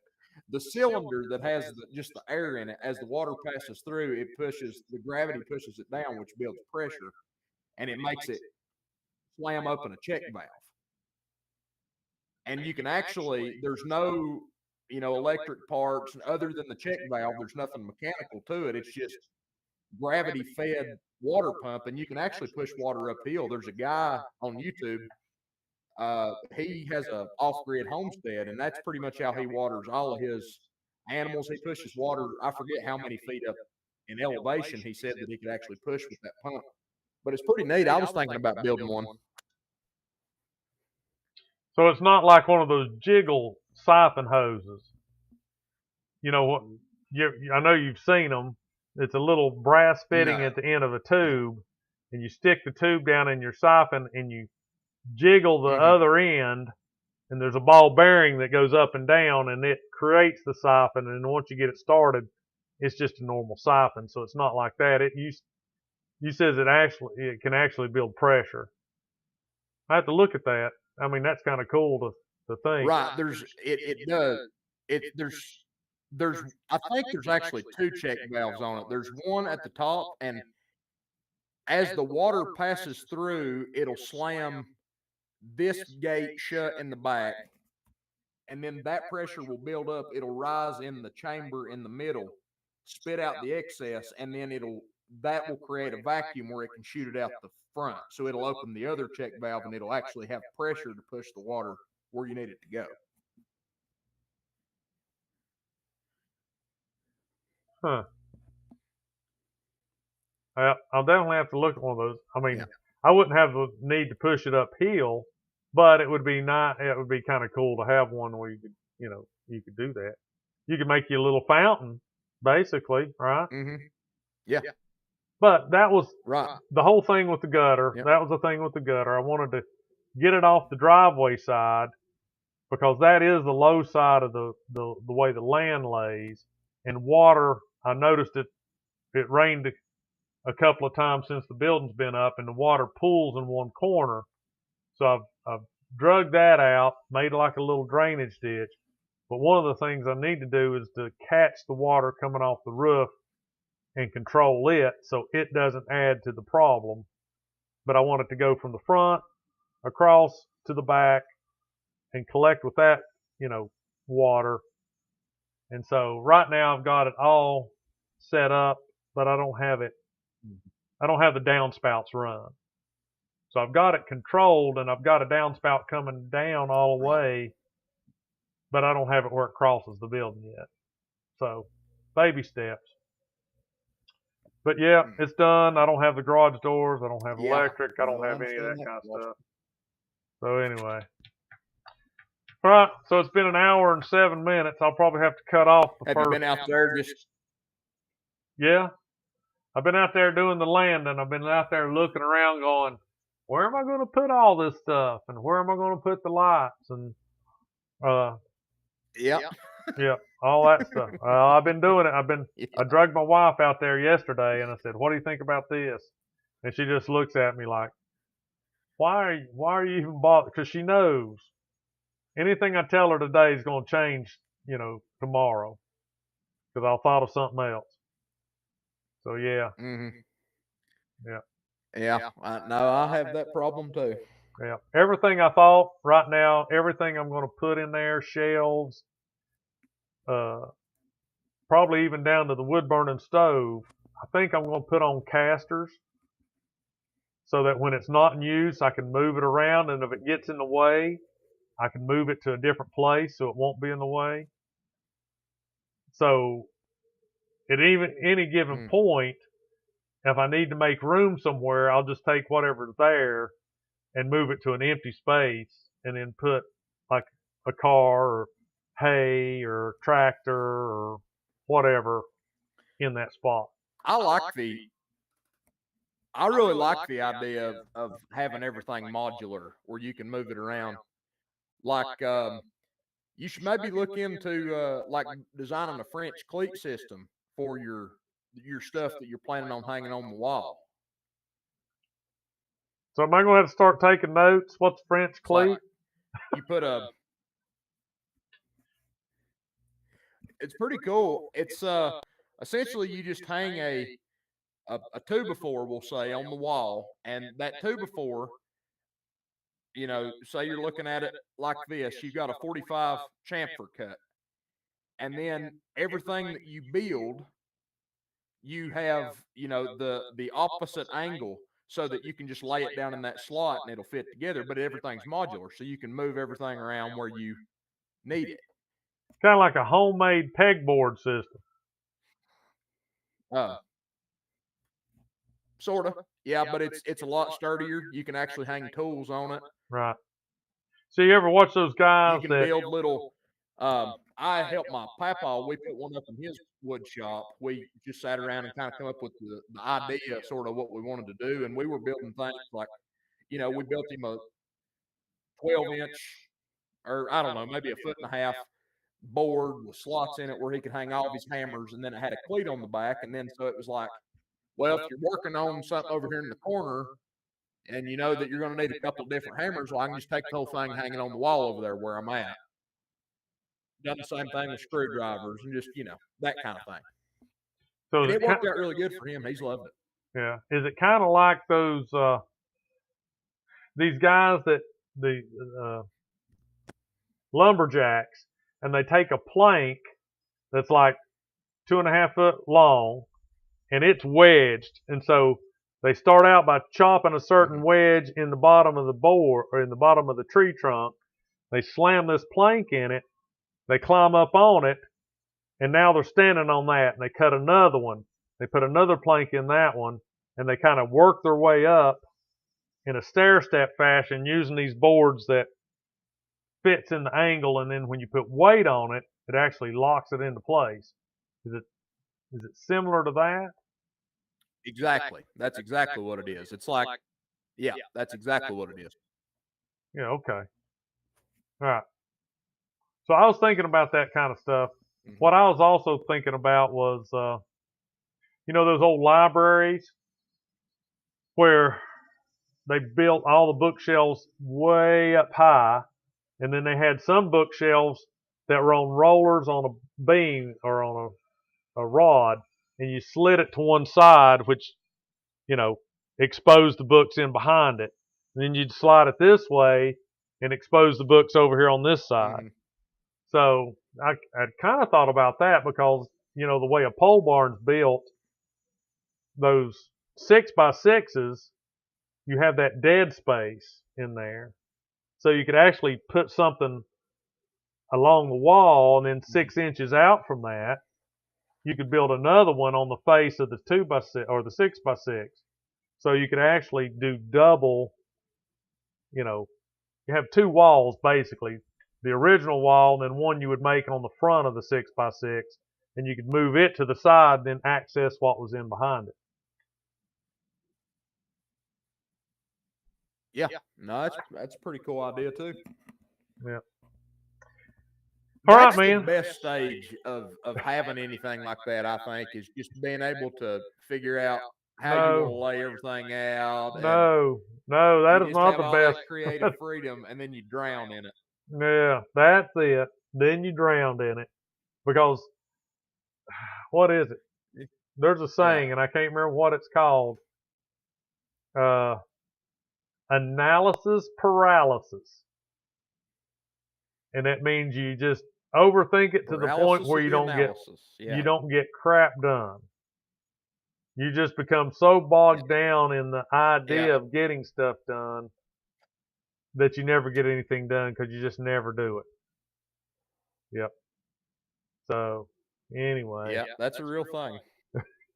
A: The cylinder that has just the air in it, as the water passes through, the gravity pushes it down, which builds pressure, and it makes it slam open a check valve. And you can actually, there's no, electric parts other than the check valve. There's nothing mechanical to it. It's just gravity fed water pump, and you can actually push water uphill. There's a guy on YouTube. He has a off-grid homestead, and that's pretty much how he waters all of his animals. He pushes water, I forget how many feet up in elevation he said that he could actually push with that pump. But it's pretty neat. I was thinking about building one.
B: So it's not like one of those jiggle siphon hoses. You know what? I know you've seen them. It's a little brass fitting at the end of a tube, and you stick the tube down in your siphon, and you jiggle the other end, and there's a ball bearing that goes up and down, and it creates the siphon. And once you get it started, it's just a normal siphon. So it's not like that. You says it can actually build pressure. I have to look at that. I mean, that's kind of cool to think.
A: Right. It does. I think there's actually 2 check valves on it. There's one at the top, and as the water passes through, it'll slam this gate shut in the back, and then that pressure will build up. It'll rise in the chamber in the middle, spit out the excess, and then that will create a vacuum where it can shoot it out the front. So it'll open the other check valve, and it'll actually have pressure to push the water where you need it to go.
B: Huh. I'll definitely have to look at one of those. I mean, I wouldn't have the need to push it uphill, but it would be not. It would be kind of cool to have one where you could do that. You could make you a little fountain, basically, right?
A: Yeah.
B: But that was
A: right.
B: The whole thing with the gutter.
A: Yep.
B: That was the thing with the gutter. I wanted to get it off the driveway side because that is the low side of the way the land lays. And water, I noticed it rained a couple of times since the building's been up, and the water pools in one corner. So I've drug that out, made like a little drainage ditch. But one of the things I need to do is to catch the water coming off the roof and control it so it doesn't add to the problem. But I want it to go from the front across to the back and collect with that, water. And so right now I've got it all set up, but I don't have the downspouts run. So I've got it controlled, and I've got a downspout coming down all the way, but I don't have it where it crosses the building yet. So baby steps. But yeah, it's done. I don't have the garage doors. I don't have electric. I don't have any of that kind of stuff. So anyway. All right. So it's been an hour and 7 minutes. I'll probably have to cut off the first.
A: Have you been out there just?
B: Yeah. I've been out there doing the Landon. I've been out there looking around going, where am I going to put all this stuff? And where am I going to put the lights? And, yeah, all that stuff. I've been doing it. I dragged my wife out there yesterday, and I said, what do you think about this? And she just looks at me like, why are you even bothered? Because she knows anything I tell her today is going to change, tomorrow. Because I'll thought of something else. So, yeah.
A: Mm-hmm.
B: Yeah.
A: Yeah. No, I have that problem too.
B: Yeah. Everything I thought right now, everything I'm going to put in there, shelves, probably even down to the wood burning stove, I think I'm going to put on casters so that when it's not in use, I can move it around. And if it gets in the way, I can move it to a different place so it won't be in the way. So at any given point, if I need to make room somewhere, I'll just take whatever's there and move it to an empty space and then put like a car or hay or tractor or whatever in that spot.
A: I really like the idea of having everything modular where you can move it around. Like, you should maybe look into like designing a French cleat system for your stuff that you're planning on hanging on the wall.
B: So am I going to have to start taking notes? What's French cleat?
A: Like you put it's pretty cool. It's essentially you just hang a 2x4, we'll say, on the wall, and that 2x4, say you're looking at it like this, you've got a 45 chamfer cut, and then everything that you build, you have, the opposite angle so that you can just lay it down in that slot and it'll fit together, but everything's modular, so you can move everything around where you need it.
B: Kind of like a homemade pegboard system.
A: Sort of, yeah, but it's a lot sturdier. You can actually hang tools on it.
B: Right. So you ever watch those guys
A: you can build little. I helped my papa. We put one up in his wood shop. We just sat around and kind of come up with the idea, sort of what we wanted to do, and we were building things like, we built him a 12-inch, or I don't know, maybe a 1.5-foot board with slots in it where he could hang all of his hammers, and then it had a cleat on the back, and then so it was like, well, if you're working on something over here in the corner, and you know that you're going to need a couple of different hammers, well, I can just take the whole thing hanging on the wall over there where I'm at. Done the same thing with screwdrivers and just, that kind of thing. So and it worked out really good for him. He's loved it.
B: Yeah. Is it kind of like those, these guys that, the lumberjacks, and they take a plank that's like 2.5 foot long, and it's wedged, and so they start out by chopping a certain wedge in the bottom of the board or in the bottom of the tree trunk. They slam this plank in it, they climb up on it, and now they're standing on that, and they cut another one. They put another plank in that one, and they kind of work their way up in a stair-step fashion using these boards that fits in the angle, and then when you put weight on it, it actually locks it into place. Is it similar to that?
A: Exactly. That's exactly what it is. It's like, yeah, that's exactly what it is.
B: Yeah, okay. All right. So I was thinking about that kind of stuff. Mm-hmm. What I was also thinking about was, those old libraries where they built all the bookshelves way up high, and then they had some bookshelves that were on rollers on a beam or on a rod, and you slid it to one side, which, exposed the books in behind it. And then you'd slide it this way, and expose the books over here on this side.
A: Mhm.
B: So I kind of thought about that because, the way a pole barn's built, those 6x6s, you have that dead space in there. So you could actually put something along the wall, and then 6 inches out from that, you could build another one on the face of the 2x6 or the 6x6. So you could actually do double, you have two walls basically. The original wall, and then one you would make on the front of the 6x6, and you could move it to the side, and then access what was in behind it.
A: Yeah. No, that's a pretty cool idea too.
B: Yeah. All right,
A: That's the
B: man.
A: best stage of having anything like that, I think, is just being able to figure out how you want to lay everything out, and
B: No,
A: you
B: that is
A: just
B: not
A: have
B: the
A: all
B: best.
A: that creative freedom, and then you drown in it.
B: Yeah, that's it. Then you drowned in it. Because, what is it? There's a saying, and I can't remember what it's called. Analysis paralysis. And that means you just overthink it to the point
A: Paralysis
B: where
A: of
B: you
A: the
B: don't get
A: analysis. Yeah.
B: you don't get crap done. You just become so bogged down in the idea of getting stuff done that you never get anything done because you just never do it. Yep. So anyway.
A: Yeah, that's a real thing.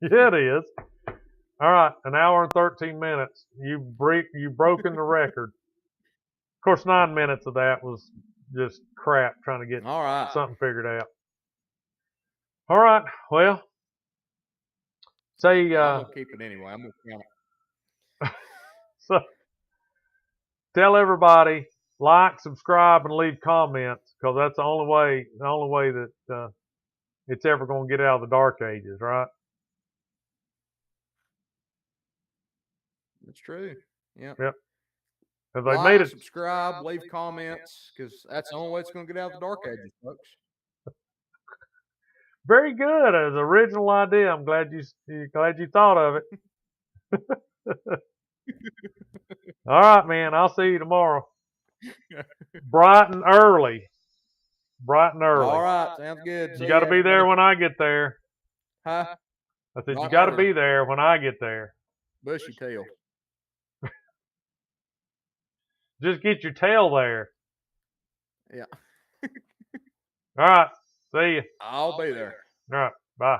B: Yeah, it is. All right, an hour and 13 minutes. You've broken the record. Of course, 9 minutes of that was just crap trying to get
A: All right.
B: something figured out. All right, well, say
A: I'm gonna keep it anyway. I'm gonna count it.
B: so tell everybody, like, subscribe, and leave comments, because that's the only way that it's ever going to get out of the dark ages, right?
A: That's true. Yeah.
B: Yep. If they
A: Like,
B: made it,
A: subscribe, leave comments, because that's the only way it's gonna get out of the dark ages, folks.
B: very good, as an original idea. I'm glad you thought of it. All right, man. I'll see you tomorrow. Bright and early. Bright and early.
A: All right, sounds good.
B: You got to be there when I get there.
A: Huh?
B: I said,
A: Bright
B: you got to
A: and early.
B: be there when I get there.
A: Bushy tail.
B: Just get your tail there.
A: Yeah.
B: All right. See you.
A: I'll be there.
B: All right. Bye.